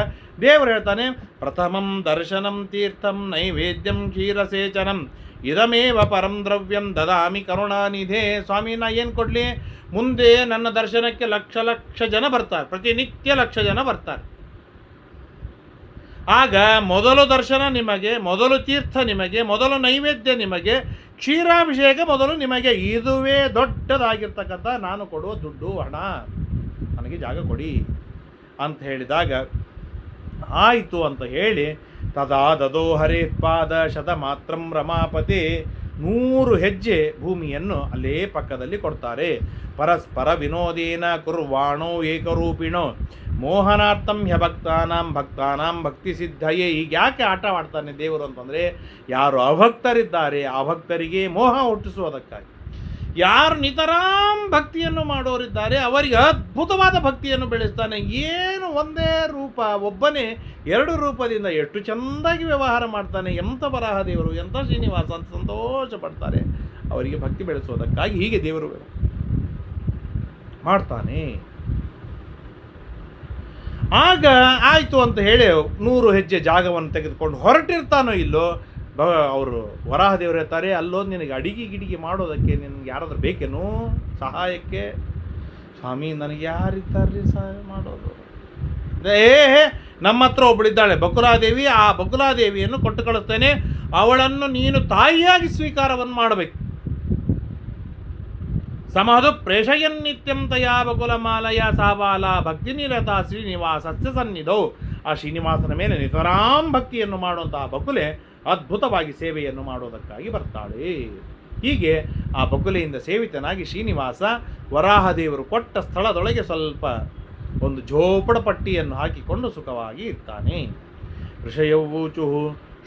ದೇವರು ಹೇಳ್ತಾನೆ, ಪ್ರಥಮಂ ದರ್ಶನಂ ತೀರ್ಥಂ ನೈವೇದ್ಯಂ ಕ್ಷೀರಸೇಚನಂ ಇದಮೇವ ಪರಂ ದ್ರವ್ಯಂ ದದಾಮಿ ಕರುಣಾನಿಧೆ. ಸ್ವಾಮಿ ನಾ ಏನು ಕೊಡಲಿ? ಮುಂದೆ ನನ್ನ ದರ್ಶನಕ್ಕೆ ಲಕ್ಷ ಜನ ಬರ್ತಾರೆ, ಪ್ರತಿನಿತ್ಯ ಲಕ್ಷ ಜನ ಬರ್ತಾರೆ. ಆಗ ಮೊದಲು ದರ್ಶನ ನಿಮಗೆ, ಮೊದಲು ತೀರ್ಥ ನಿಮಗೆ, ಮೊದಲು ನೈವೇದ್ಯ ನಿಮಗೆ, ಕ್ಷೀರಾಭಿಷೇಕ ಮೊದಲು ನಿಮಗೆ. ಇದುವೇ ದೊಡ್ಡದಾಗಿರ್ತಕ್ಕಂಥ ನಾನು ಕೊಡುವ ದುಡ್ಡು, ಹಣ, ನನಗೆ ಜಾಗ ಕೊಡಿ ಅಂತ ಹೇಳಿದಾಗ ಆಯಿತು ಅಂತ ಹೇಳಿ ತದಾ ದದೋ ಹರೇ ಪಾದ ಶತ ಮಾತ್ರಂ ರಮಾಪತಿ. 100 ಹೆಜ್ಜೆ ಭೂಮಿಯನ್ನು ಅಲ್ಲೇ ಪಕ್ಕದಲ್ಲಿ ಕೊಡ್ತಾರೆ. ಪರಸ್ಪರ ವಿನೋದೇನ ಕುರ್ವಾಣೋ ಏಕರೂಪಿಣೋ ಮೋಹನಾರ್ಥಂ ಭಕ್ತಾನಾಂ ಭಕ್ತಿ ಸಿದ್ಧಯೇ. ಈಗ ಯಾಕೆ ಆಟ ಆಡ್ತಾನೆ ದೇವರು ಅಂತಂದರೆ, ಯಾರು ಅಭಕ್ತರಿದ್ದಾರೆ ಆ ಭಕ್ತರಿಗೆ ಮೋಹ ಹುಟ್ಟಿಸುವುದಕ್ಕಾಗಿ, ಯಾರು ನಿತರಾಂ ಭಕ್ತಿಯನ್ನು ಮಾಡೋರಿದ್ದಾರೆ ಅವರಿಗೆ ಅದ್ಭುತವಾದ ಭಕ್ತಿಯನ್ನು ಬೆಳೆಸ್ತಾನೆ. ಏನು ಒಂದೇ ರೂಪ, ಒಬ್ಬನೇ 2 ರೂಪದಿಂದ ಎಷ್ಟು ಚೆಂದಾಗಿ ವ್ಯವಹಾರ ಮಾಡ್ತಾನೆ. ಎಂಥ ಬರಾಹ ದೇವರು, ಎಂಥ ಶ್ರೀನಿವಾಸ ಅಂತ ಸಂತೋಷ ಪಡ್ತಾರೆ ಅವರಿಗೆ ಭಕ್ತಿ ಬೆಳೆಸೋದಕ್ಕಾಗಿ. ಹೀಗೆ ದೇವರು ಮಾಡ್ತಾನೆ. ಆಗ ಆಯಿತು ಅಂತ ಹೇಳಿ 100 ಹೆಜ್ಜೆ ಜಾಗವನ್ನು ತೆಗೆದುಕೊಂಡು ಹೊರಟಿರ್ತಾನೋ ಇಲ್ಲೋ ಅವರು ವರಾಹದೇವರು ಹೇಳ್ತಾರೆ, ಅಲ್ಲೋ ನಿನಗೆ ಅಡಿಗೆ ಗಿಡಿಗೆ ಮಾಡೋದಕ್ಕೆ ನಿನಗೆ ಯಾರಾದ್ರೂ ಬೇಕೇನು ಸಹಾಯಕ್ಕೆ? ಸ್ವಾಮಿ ನನಗೆ ಯಾರಿದ್ದಾರ್ರಿ ಸಹಾಯ ಮಾಡೋದು? ನಮ್ಮ ಹತ್ರ ಒಬ್ಬಳಿದ್ದಾಳೆ ಬಕುಲಾದೇವಿ, ಆ ಬಕುಲಾದೇವಿಯನ್ನು ಕೊಟ್ಟು ಕಳಿಸ್ತೇನೆ, ಅವಳನ್ನು ನೀನು ತಾಯಿಯಾಗಿ ಸ್ವೀಕಾರವನ್ನು ಮಾಡಬೇಕು. ಸಮಹದು ಪ್ರೇಷಯನ್ ನಿತ್ಯಂ ತಯಾ ಬಕುಲಮಾಲಯ ಸಾಬಾಲ ಭಕ್ತಿ ನಿರತ ಶ್ರೀನಿವಾಸಸ್ಯ ಸನ್ನಿಧೌ. ಆ ಶ್ರೀನಿವಾಸನ ಮೇಲೆ ನಿತರಾಂ ಭಕ್ತಿಯನ್ನು ಮಾಡುವಂತಹ ಬಕುಲೆ ಅದ್ಭುತವಾಗಿ ಸೇವೆಯನ್ನು ಮಾಡೋದಕ್ಕಾಗಿ ಬರ್ತಾಳೆ. ಹೀಗೆ ಆ ಬಕುಲೆಯಿಂದ ಸೇವಿತನಾಗಿ ಶ್ರೀನಿವಾಸ ವರಾಹದೇವರು ಕೊಟ್ಟ ಸ್ಥಳದೊಳಗೆ ಸ್ವಲ್ಪ ಒಂದು ಜೋಪಡ ಪಟ್ಟಿಯನ್ನು ಹಾಕಿಕೊಂಡು ಸುಖವಾಗಿ ಇರ್ತಾನೆ. ಋಷಯವೂಚು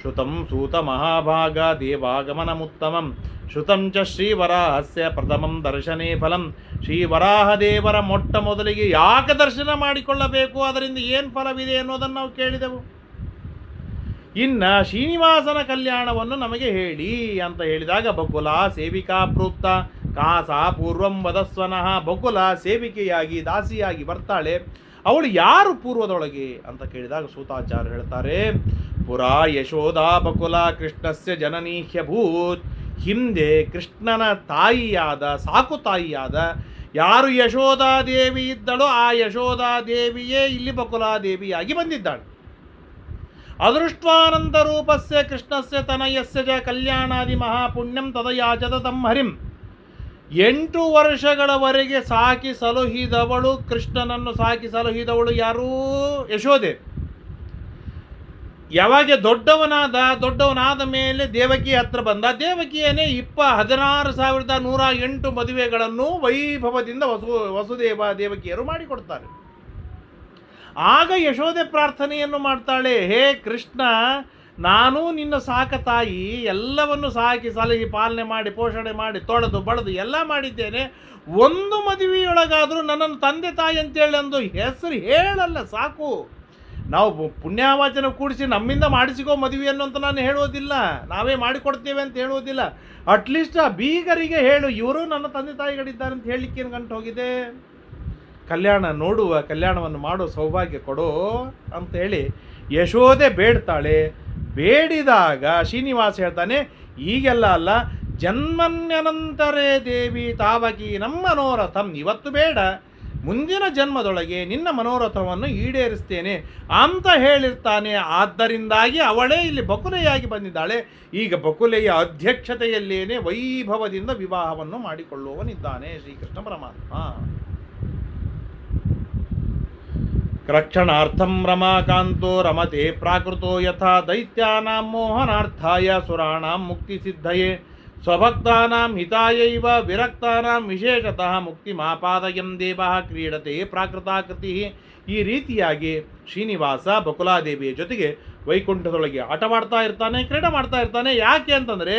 ಶ್ರುತಂ ಸೂತ ಮಹಾಭಾಗ ದೇವಾಗಮನಮುತ್ತಮಂ ಶ್ರುತಂ ಚ ಶ್ರೀವರಾಹಸ್ಯ ಪ್ರಥಮಂ ದರ್ಶನೇ ಫಲಂ. ಶ್ರೀವರಾಹದೇವರ ಮೊಟ್ಟ ಮೊದಲಿಗೆ ಯಾಕೆ ದರ್ಶನ ಮಾಡಿಕೊಳ್ಳಬೇಕು, ಅದರಿಂದ ಏನು ಫಲವಿದೆ ಅನ್ನೋದನ್ನು ನಾವು ಕೇಳಿದೆವು. ಇನ್ನು ಶ್ರೀನಿವಾಸನ ಕಲ್ಯಾಣವನ್ನು ನಮಗೆ ಹೇಳಿ ಅಂತ ಹೇಳಿದಾಗ ಬಕುಲ ಸೇವಿಕಾ ಪ್ರೋಕ್ತ ಕಾಸ ಪೂರ್ವಂ ವದಸ್ವನಃ. ಬಕುಲ ಸೇವಿಕೆಯಾಗಿ ದಾಸಿಯಾಗಿ ಬರ್ತಾಳೆ. ಅವಳು ಯಾರು ಪೂರ್ವದೊಳಗೆ ಅಂತ ಕೇಳಿದಾಗ ಸೂತಾಚಾರ್ಯ ಹೇಳ್ತಾರೆ, ಪುರಾ ಯಶೋಧಾ ಬಕುಲ ಕೃಷ್ಣಸ್ಯ ಜನನೀಹ್ಯಭೂತ್. ಹಿಂದೆ ಕೃಷ್ಣನ ತಾಯಿಯಾದ ಸಾಕು ತಾಯಿಯಾದ ಯಾರು ಯಶೋಧಾದೇವಿ ಇದ್ದಳೋ ಆ ಯಶೋಧಾದೇವಿಯೇ ಇಲ್ಲಿ ಬಕುಲಾದೇವಿಯಾಗಿ ಬಂದಿದ್ದಾಳೆ. ಅದೃಷ್ಟಾನಂದ ರೂಪಸ್ಯ ಕೃಷ್ಣಸ್ಯ ತನಯಸ್ಯ ಚ ಕಲ್ಯಾಣಾದಿ ಮಹಾಪುಣ್ಯಂ ತದಯಾಚತ ತಂ ಹರಿಂ. 8 ವರ್ಷಗಳವರೆಗೆ ಸಾಕಿ ಸಲುಹಿದವಳು, ಕೃಷ್ಣನನ್ನು ಸಾಕಿ ಸಲುಹಿದವಳು ಯಾರು? ಯಶೋದೆ. ಯಾವಾಗ ದೊಡ್ಡವನಾದ ಮೇಲೆ ದೇವಕಿ ಹತ್ರ ಬಂದ. ದೇವಕಿಯನ್ನೇ 16,108 ಮದುವೆಗಳನ್ನು ವೈಭವದಿಂದ ವಸುದೇವ ದೇವಕಿಯರು ಮಾಡಿಕೊಡ್ತಾರೆ. ಆಗ ಯಶೋದೆ ಪ್ರಾರ್ಥನೆಯನ್ನು ಮಾಡ್ತಾಳೆ, ಹೇ ಕೃಷ್ಣ, ನಾನು ನಿನ್ನ ಸಾಕ ತಾಯಿ, ಎಲ್ಲವನ್ನು ಸಾಕಿ ಸಲಹಿ ಪಾಲನೆ ಮಾಡಿ ಪೋಷಣೆ ಮಾಡಿ ತೊಳೆದು ಬಳೆದು ಎಲ್ಲ ಮಾಡಿದ್ದೇನೆ. ಒಂದು ಮದುವೆಯೊಳಗಾದರೂ ನನ್ನನ್ನು ತಂದೆ ತಾಯಿ ಅಂತೇಳಿ ಅಂದು ಹೆಸರು ಹೇಳಲ್ಲ ಸಾಕು. ನಾವು ಪುಣ್ಯವಾಚನ ಕೂಡಿಸಿ ನಮ್ಮಿಂದ ಮಾಡಿಸಿಕೋ ಮದುವೆಯನ್ನು ಅಂತ ನಾನು ಹೇಳೋದಿಲ್ಲ, ನಾವೇ ಮಾಡಿಕೊಡ್ತೇವೆ ಅಂತ ಹೇಳೋದಿಲ್ಲ. ಅಟ್ಲೀಸ್ಟ್ ಆ ಬೀಗರಿಗೆ ಹೇಳು, ಇವರು ನನ್ನ ತಂದೆ ತಾಯಿಗಳಿದ್ದಾರೆ ಅಂತ ಹೇಳಲಿಕ್ಕೆ ಏನು ಗಂಟು ಹೋಗಿದೆ? ಕಲ್ಯಾಣವನ್ನು ಮಾಡೋ ಸೌಭಾಗ್ಯ ಕೊಡೋ ಅಂತ ಹೇಳಿ ಯಶೋದೆ ಬೇಡ್ತಾಳೆ. ಬೇಡಿದಾಗ ಶ್ರೀನಿವಾಸ ಹೇಳ್ತಾನೆ, ಈಗೆಲ್ಲ ಅಲ್ಲ, ಜನ್ಮನ್ಯನಂತರೇ ದೇವಿ ತಾವಕಿ ನಮ್ಮ ಮನೋರಥಂ. ಇವತ್ತು ಬೇಡ, ಮುಂದಿನ ಜನ್ಮದೊಳಗೆ ನಿನ್ನ ಮನೋರಥವನ್ನು ಈಡೇರಿಸ್ತೇನೆ ಅಂತ ಹೇಳಿರ್ತಾನೆ. ಆದ್ದರಿಂದಾಗಿ ಅವಳೇ ಇಲ್ಲಿ ಬಕುಲೆಯಾಗಿ ಬಂದಿದ್ದಾಳೆ. ಈಗ ಬಕುಲೆಯ ಅಧ್ಯಕ್ಷತೆಯಲ್ಲೇನೆ ವೈಭವದಿಂದ ವಿವಾಹವನ್ನು ಮಾಡಿಕೊಳ್ಳುವವನಿದ್ದಾನೆ ಶ್ರೀಕೃಷ್ಣ ಪರಮಾತ್ಮ. ರಕ್ಷಣಾರ್ಥಂ ರಮಾಕಾಂತೋ ರಮತೆ ಪ್ರಾಕೃತೋ ಯಥಾ ದೈತ್ಯಾನಾಂ ಮೋಹನಾರ್ಥಾಯ ಸುರಾಣಾಂ ಮುಕ್ತಿ ಸಿದ್ಧಯೇ ಸ್ವಭಕ್ತಾನಾಂ ಹಿತಾಯೈವ ವಿರಕ್ತಾನಾಂ ವಿಶೇಷತಃ ಮುಕ್ತಿ ಮಾಪಾದಯಂ ದೇವಃ ಕ್ರೀಡತೆ ಪ್ರಾಕೃತಾಕೃತಿ. ಈ ರೀತಿಯಾಗಿ ಶ್ರೀನಿವಾಸ ಬಕುಲಾದೇವಿಯ ಜೊತೆಗೆ ವೈಕುಂಠದೊಳಗೆ ಆಟವಾಡ್ತಾ ಇರ್ತಾನೆ, ಕ್ರೀಡೆ ಮಾಡ್ತಾ ಇರ್ತಾನೆ. ಯಾಕೆ ಅಂತಂದರೆ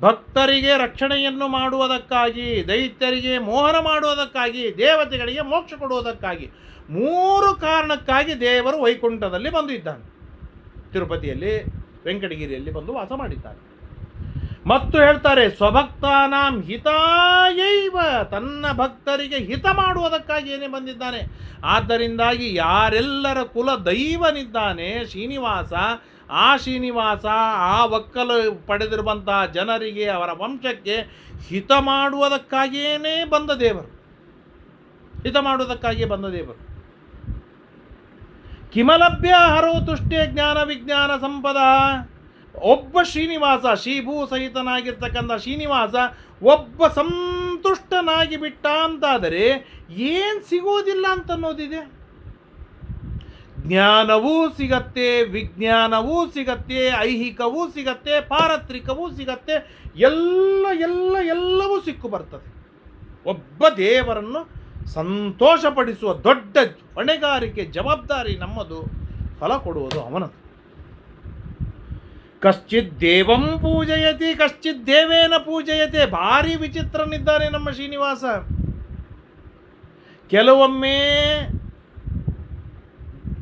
ಭಕ್ತರಿಗೆ ರಕ್ಷಣೆಯನ್ನು ಮಾಡುವುದಕ್ಕಾಗಿ, ದೈತ್ಯರಿಗೆ ಮೋಹನ ಮಾಡುವುದಕ್ಕಾಗಿ, ದೇವತೆಗಳಿಗೆ ಮೋಕ್ಷ ಕೊಡುವುದಕ್ಕಾಗಿ, 3 ಕಾರಣಕ್ಕಾಗಿ ದೇವರು ವೈಕುಂಠದಲ್ಲಿ ಬಂದು ಇದ್ದಾನೆ. ತಿರುಪತಿಯಲ್ಲಿ, ವೆಂಕಟಗಿರಿಯಲ್ಲಿ ಬಂದು ವಾಸ ಮಾಡಿದ್ದಾನೆ. ಮತ್ತು ಹೇಳ್ತಾರೆ, ಸ್ವಭಕ್ತಾನಾಂ ಹಿತಾಯೈವ, ತನ್ನ ಭಕ್ತರಿಗೆ ಹಿತ ಮಾಡುವುದಕ್ಕಾಗಿ ಏನೇ ಬಂದಿದ್ದಾನೆ. ಆದ್ದರಿಂದಾಗಿ ಯಾರೆಲ್ಲರ ಕುಲ ದೈವನಿದ್ದಾನೆ ಶ್ರೀನಿವಾಸ, ಆ ಶ್ರೀನಿವಾಸ ಆ ಒಕ್ಕಲು ಪಡೆದಿರುವಂತಹ ಜನರಿಗೆ, ಅವರ ವಂಶಕ್ಕೆ ಹಿತ ಮಾಡುವುದಕ್ಕಾಗಿಯೇ ಬಂದ ದೇವರು. ಹಿತ ಮಾಡುವುದಕ್ಕಾಗಿಯೇ ಬಂದ ದೇವರು. ಕಿಮಲಭ್ಯ ಹರೋ ತುಷ್ಟೇ ಜ್ಞಾನ ವಿಜ್ಞಾನ ಸಂಪದ. ಒಬ್ಬ ಶ್ರೀನಿವಾಸ, ಶ್ರೀಭೂ ಸಹಿತನಾಗಿರ್ತಕ್ಕಂಥ ಶ್ರೀನಿವಾಸ ಒಬ್ಬ ಸಂತುಷ್ಟನಾಗಿ ಬಿಟ್ಟ ಅಂತಾದರೆ ಏನು ಸಿಗೋದಿಲ್ಲ ಅಂತನ್ನೋದಿದೆ. ಜ್ಞಾನವೂ ಸಿಗತ್ತೆ, ವಿಜ್ಞಾನವೂ ಸಿಗತ್ತೆ, ಐಹಿಕವೂ ಸಿಗತ್ತೆ, ಪಾರತ್ರಿಕವೂ ಸಿಗತ್ತೆ, ಎಲ್ಲವೂ ಸಿಕ್ಕು ಬರ್ತದೆ. ಒಬ್ಬ ದೇವರನ್ನು ಸಂತೋಷಪಡಿಸುವ ದೊಡ್ಡ ಹೊಣೆಗಾರಿಕೆ, ಜವಾಬ್ದಾರಿ ನಮ್ಮದು. ಫಲ ಕೊಡುವುದು ಅವನದು. ಕಶ್ಚಿತ್ ದೇವಂ ಪೂಜಯತಿ ಕಶ್ಚಿತ್ ದೇವೇನ ಪೂಜಯತೆ. ಭಾರಿ ವಿಚಿತ್ರನಿದ್ದಾನೆ ನಮ್ಮ ಶ್ರೀನಿವಾಸ. ಕೆಲವೊಮ್ಮೆ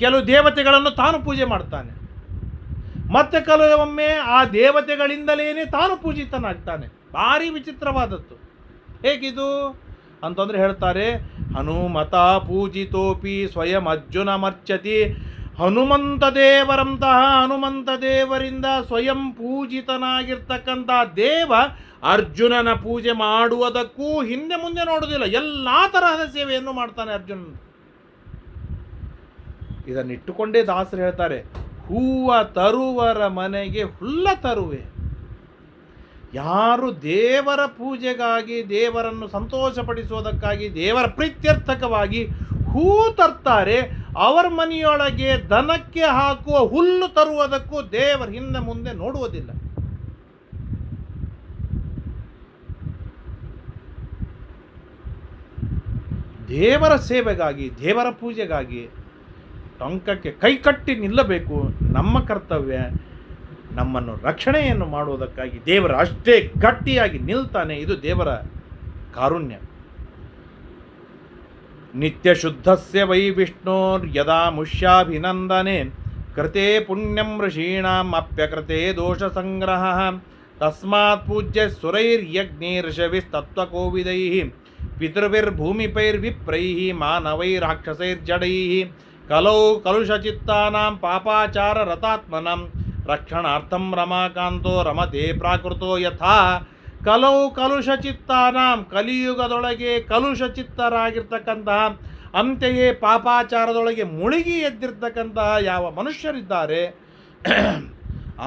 ಕೆಲವು ದೇವತೆಗಳನ್ನು ತಾನು ಪೂಜೆ ಮಾಡ್ತಾನೆ, ಮತ್ತೆ ಕೆಲವೊಮ್ಮೆ ಆ ದೇವತೆಗಳಿಂದಲೇನೆ ತಾನು ಪೂಜಿತನಾಗ್ತಾನೆ. ಭಾರಿ ವಿಚಿತ್ರವಾದದ್ದು. ಹೇಗಿದು ಅಂತಂದರೆ ಹೇಳ್ತಾರೆ, ಹನುಮತ ಪೂಜಿತೋಪಿ ಸ್ವಯಂ ಅರ್ಜುನ ಮರ್ಚತಿ. ಹನುಮಂತ ದೇವರಂತಹ ಹನುಮಂತ ದೇವರಿಂದ ಸ್ವಯಂ ಪೂಜಿತನಾಗಿರ್ತಕ್ಕಂಥ ದೇವ ಅರ್ಜುನನ ಪೂಜೆ ಮಾಡುವುದಕ್ಕೂ ಹಿಂದೆ ಮುಂದೆ ನೋಡುವುದಿಲ್ಲ, ಎಲ್ಲ ತರಹದ ಸೇವೆಯನ್ನು ಮಾಡ್ತಾನೆ ಅರ್ಜುನ. ಇದನ್ನಿಟ್ಟುಕೊಂಡೇ ದಾಸರು ಹೇಳ್ತಾರೆ, ಹೂವ ತರುವರ ಮನೆಗೆ ಹುಲ್ಲ ತರುವೆ. ಯಾರು ದೇವರ ಪೂಜೆಗಾಗಿ, ದೇವರನ್ನು ಸಂತೋಷಪಡಿಸುವುದಕ್ಕಾಗಿ, ದೇವರ ಪ್ರೀತ್ಯರ್ಥಕವಾಗಿ ಹೂ ತರ್ತಾರೆ, ಅವರ ಮನೆಯೊಳಗೆ ದನಕ್ಕೆ ಹಾಕುವ ಹುಲ್ಲು ತರುವುದಕ್ಕೂ ದೇವರ ಹಿಂದೆ ಮುಂದೆ ನೋಡುವುದಿಲ್ಲ. ದೇವರ ಸೇವೆಗಾಗಿ, ದೇವರ ಪೂಜೆಗಾಗಿ ಟೊಂಕಕ್ಕೆ ಕೈಕಟ್ಟಿ ನಿಲ್ಲಬೇಕು. ನಮ್ಮ ಕರ್ತವ್ಯ ನಮ್ಮನ್ನು ರಕ್ಷಣೆಯನ್ನು ಮಾಡುವುದಕ್ಕಾಗಿ ದೇವರ ಅಷ್ಟೇ ಗಟ್ಟಿಯಾಗಿ ನಿಲ್ತಾನೆ. ಇದು ದೇವರ ಕಾರುಣ್ಯ. ನಿತ್ಯ ಶುದ್ಧಸ್ಯ ವೈ ವಿಷ್ಣೋರ್ ಯದಾ ಮುಷ್ಯಾಭಿನಂದನೆ ಕೃತೆ ಪುಣ್ಯಂ ಋಷೀಣಾಂ ಅಪ್ಯಕೃತೆ ದೋಷ ಸಂಗ್ರಹ. ತಸ್ಮಾತ್ ಪೂಜ್ಯ ಸುರೈರ್ಯಜ್ಞೈರ್ಷವಿಸ್ತತ್ವಕೋವಿದೈಃ ಪಿತೃಭಿರ್ಭೂಮಿಪೈರ್ವಿಪ್ರೈಃ ಮಾನವೈರಾಕ್ಷಸೈರ್ಜಡೈಃ ಕಲೌ ಕಲುಷಚಿತ್ತಾನಾಂ ಪಾಪಾಚಾರ ರತಾತ್ಮನಂ ರಕ್ಷಣಾರ್ಥಂ ರಮಾಕಾಂತೋ ರಮತೆ ಪ್ರಾಕೃತೋ ಯಥಾ. ಕಲೌ ಕಲುಷಚಿತ್ತಾನಾಂ, ಕಲಿಯುಗದೊಳಗೆ ಕಲುಷಚಿತ್ತರಾಗಿರ್ತಕ್ಕಂತಹ, ಅಂತೆಯೇ ಪಾಪಾಚಾರದೊಳಗೆ ಮುಳುಗಿ ಎದ್ದಿರ್ತಕ್ಕಂತಹ ಯಾವ ಮನುಷ್ಯರಿದ್ದಾರೆ,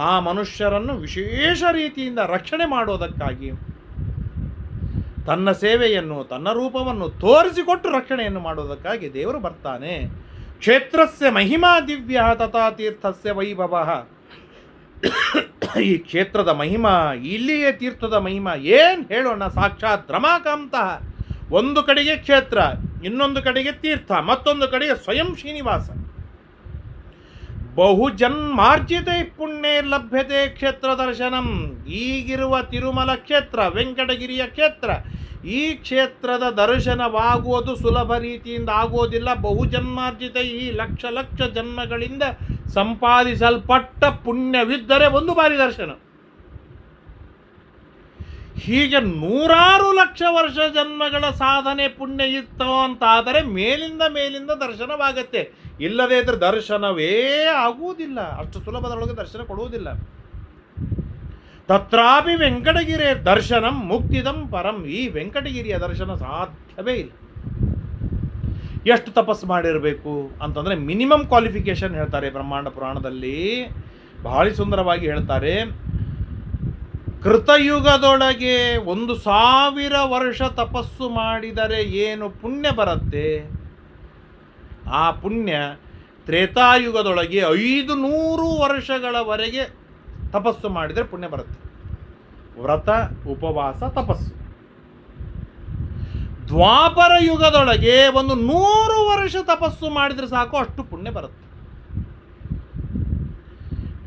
ಆ ಮನುಷ್ಯರನ್ನು ವಿಶೇಷ ರೀತಿಯಿಂದ ರಕ್ಷಣೆ ಮಾಡೋದಕ್ಕಾಗಿ ತನ್ನ ಸೇವೆಯನ್ನು, ತನ್ನ ರೂಪವನ್ನು ತೋರಿಸಿಕೊಟ್ಟು ರಕ್ಷಣೆಯನ್ನು ಮಾಡೋದಕ್ಕಾಗಿ ದೇವರು ಬರ್ತಾನೆ. ಕ್ಷೇತ್ರಸ್ಯ ಮಹಿಮಾ ದಿವ್ಯ ತಥಾ ತೀರ್ಥಸ್ಯ ವೈಭವ. ಈ ಕ್ಷೇತ್ರದ ಮಹಿಮಾ, ಇಲ್ಲಿಯೇ ತೀರ್ಥದ ಮಹಿಮಾ ಏನು ಹೇಳೋಣ, ಸಾಕ್ಷಾತ್ ರಮಾಕಾಂತಃ. ಒಂದು ಕಡೆಗೆ ಕ್ಷೇತ್ರ, ಇನ್ನೊಂದು ಕಡೆಗೆ ತೀರ್ಥ, ಮತ್ತೊಂದು ಕಡೆಗೆ ಸ್ವಯಂ ಶ್ರೀನಿವಾಸ. ಬಹುಜನ್ಮಾರ್ಜಿತೈ ಪುಣ್ಯೇ ಲಭ್ಯತೆ ಕ್ಷೇತ್ರ ದರ್ಶನಂ. ಈಗಿರುವ ತಿರುಮಲ ಕ್ಷೇತ್ರ, ವೆಂಕಟಗಿರಿಯ ಕ್ಷೇತ್ರ, ಈ ಕ್ಷೇತ್ರದ ದರ್ಶನವಾಗುವುದು ಸುಲಭ ರೀತಿಯಿಂದ ಆಗೋದಿಲ್ಲ. ಬಹುಜನ್ಮಾರ್ಜಿತ, ಈ ಲಕ್ಷ ಲಕ್ಷ ಜನ್ಮಗಳಿಂದ ಸಂಪಾದಿಸಲ್ಪಟ್ಟ ಪುಣ್ಯವಿದ್ದರೆ ಒಂದು ಬಾರಿ ದರ್ಶನ. ಹೀಗೆ ನೂರಾರು ಲಕ್ಷ ವರ್ಷ ಜನ್ಮಗಳ ಸಾಧನೆ ಪುಣ್ಯ ಇತ್ತು ಅಂತಾದರೆ ಮೇಲಿಂದ ದರ್ಶನವಾಗತ್ತೆ. ಇಲ್ಲದೇ ಇದ್ರೆ ದರ್ಶನವೇ ಆಗುವುದಿಲ್ಲ, ಅಷ್ಟು ಸುಲಭದೊಳಗೆ ದರ್ಶನ ಕೊಡುವುದಿಲ್ಲ. ತತ್ರಾಪಿ ವೆಂಕಟಗಿರಿ ದರ್ಶನಂ ಮುಕ್ತಿದಂ ಪರಂ. ಈ ವೆಂಕಟಗಿರಿಯ ದರ್ಶನ ಸಾಧ್ಯವೇ ಇಲ್ಲ. ಎಷ್ಟು ತಪಸ್ಸು ಮಾಡಿರಬೇಕು ಅಂತಂದರೆ ಮಿನಿಮಮ್ ಕ್ವಾಲಿಫಿಕೇಶನ್ ಹೇಳ್ತಾರೆ ಬ್ರಹ್ಮಾಂಡ ಪುರಾಣದಲ್ಲಿ. ಬಹಳ ಸುಂದರವಾಗಿ ಹೇಳ್ತಾರೆ, ಕೃತಯುಗದೊಳಗೆ 1000 ವರ್ಷ ತಪಸ್ಸು ಮಾಡಿದರೆ ಏನು ಪುಣ್ಯ ಬರುತ್ತೆ, ಆ ಪುಣ್ಯ ತ್ರೇತಾಯುಗದೊಳಗೆ 500 ವರ್ಷಗಳವರೆಗೆ ತಪಸ್ಸು ಮಾಡಿದರೆ ಪುಣ್ಯ ಬರುತ್ತೆ. ವ್ರತ, ಉಪವಾಸ, ತಪಸ್ಸು. ದ್ವಾಪರ ಯುಗದೊಳಗೆ 100 ವರ್ಷ ತಪಸ್ಸು ಮಾಡಿದರೆ ಸಾಕು, ಅಷ್ಟು ಪುಣ್ಯ ಬರುತ್ತೆ.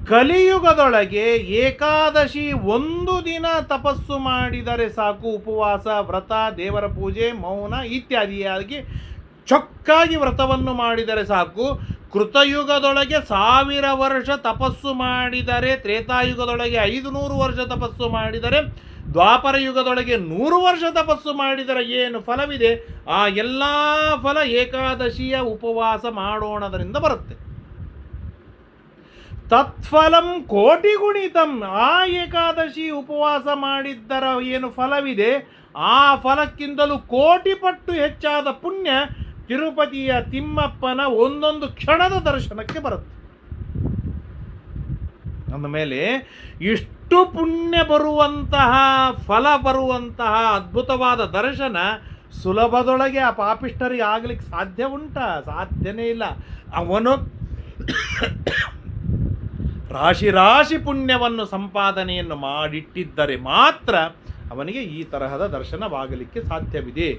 ಕಲಿಯುಗದೊಳಗೆ ಏಕಾದಶಿ 1 ದಿನ ತಪಸ್ಸು ಮಾಡಿದರೆ ಸಾಕು, ಉಪವಾಸ, ವ್ರತ, ದೇವರ ಪೂಜೆ, ಮೌನ ಇತ್ಯಾದಿಯಾಗಿ ಚೊಕ್ಕಾಗಿ ವ್ರತವನ್ನು ಮಾಡಿದರೆ ಸಾಕು. ಕೃತಯುಗದೊಳಗೆ 1000 ವರ್ಷ ತಪಸ್ಸು ಮಾಡಿದರೆ, ತ್ರೇತಾಯುಗದೊಳಗೆ 500 ವರ್ಷ ತಪಸ್ಸು ಮಾಡಿದರೆ, ದ್ವಾಪರ ಯುಗದೊಳಗೆ 100 ವರ್ಷ ತಪಸ್ಸು ಮಾಡಿದರೆ ಏನು ಫಲವಿದೆ, ಆ ಎಲ್ಲ ಫಲ ಏಕಾದಶಿಯ ಉಪವಾಸ ಮಾಡೋಣದರಿಂದ ಬರುತ್ತೆ. ತತ್ಫಲಂ ಕೋಟಿ ಗುಣಿತಂ. ಆ ಏಕಾದಶಿ ಉಪವಾಸ ಮಾಡಿದ್ದರ ಏನು ಫಲವಿದೆ, ಆ ಫಲಕ್ಕಿಂತಲೂ ಕೋಟಿ ಪಟ್ಟು ಹೆಚ್ಚಾದ ಪುಣ್ಯ ತಿರುಪತಿಯ ತಿಮ್ಮಪ್ಪನ ಒಂದೊಂದು ಕ್ಷಣದ ದರ್ಶನಕ್ಕೆ ಬರುತ್ತೆ. ಅಂದಮೇಲೆ ಇಷ್ಟು ಪುಣ್ಯ ಬರುವಂತಹ, ಫಲ ಬರುವಂತಹ ಅದ್ಭುತವಾದ ದರ್ಶನ ಸುಲಭದೊಳಗೆ ಆ ಪಾಪಿಷ್ಠರಿಗೆ ಆಗ್ಲಿಕ್ಕೆ ಸಾಧ್ಯ ಉಂಟಾ? ಸಾಧ್ಯನೇ ಇಲ್ಲ. ಅವನು ರಾಶಿ ರಾಶಿ ಪುಣ್ಯವನ್ನು ಸಂಪಾದನೆಯನ್ನು ಮಾಡಿಟ್ಟಿದ್ದರೆ ಮಾತ್ರ ಅವನಿಗೆ ಈ ತರಹದ ದರ್ಶನವಾಗಲಿಕ್ಕೆ ಸಾಧ್ಯವಿದೆ.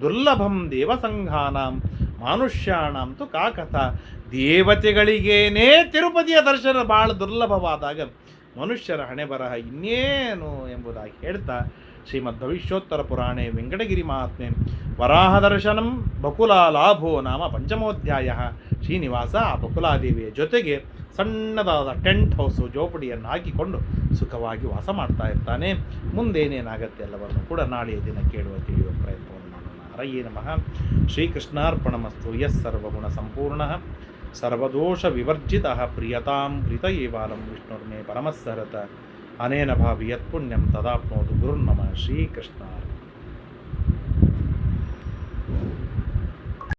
ದುರ್ಲಭಂ ದೇವಸಂಘಾನಾಂ ಮಾನುಷ್ಯಾಣಾಂ ತು ಕಾಕಥ. ದೇವತೆಗಳಿಗೇನೇ ತಿರುಪತಿಯ ದರ್ಶನ ಬಹಳ ದುರ್ಲಭವಾದಾಗ ಮನುಷ್ಯರ ಹಣೆ ಬರಹ ಇನ್ನೇನು ಎಂಬುದಾಗಿ ಹೇಳ್ತಾ, ಶ್ರೀಮದ್ ಭವಿಷ್ಯೋತ್ತರ ಪುರಾಣೆ ವೆಂಕಟಗಿರಿ ಮಹಾತ್ಮೆ ವರಾಹ ದರ್ಶನಂ ಬಕುಲಾ ಲಾಭೋ ನಾಮ ಪಂಚಮೋಧ್ಯಾಯ. ಶ್ರೀನಿವಾಸ ಆ ಬಕುಲಾದೇವಿಯ ಜೊತೆಗೆ ಸಣ್ಣದಾದ ಟೆಂಟ್ ಹೌಸು, ಜೋಪಡಿಯನ್ನು ಹಾಕಿಕೊಂಡು ಸುಖವಾಗಿ ವಾಸ ಮಾಡ್ತಾ ಇರ್ತಾನೆ. ಮುಂದೇನೇನಾಗತ್ತೆ ಎಲ್ಲವನ್ನು ಕೂಡ ನಾಳೆಯ ದಿನ ಕೇಳುವ ತಿಳಿಯುವ ಪ್ರಯತ್ನವನ್ನು ಮಾಡೋಣ. ಹರಯೇ ನಮಃ. ಶ್ರೀಕೃಷ್ಣಾರ್ಪಣಮಸ್ತು. ಯಸ್ ಸರ್ವಗುಣಸಂಪೂರ್ಣಃ ಸರ್ವದೋಷವಿವರ್ಜಿತಃ ಪ್ರಿಯತಾಂ ಪ್ರೀತ ಏವಾಲಂ ವಿಷ್ಣುರ್ಮೇ ಪರಮಸ್ಸರತ ಅನೇನ ಭಾವಿ ಯತ್ಪುಣ್ಯಂ ತದಾಪ್ನೋತು ಗುರುರ್ನಮಃ. ಶ್ರೀಕೃಷ್ಣ.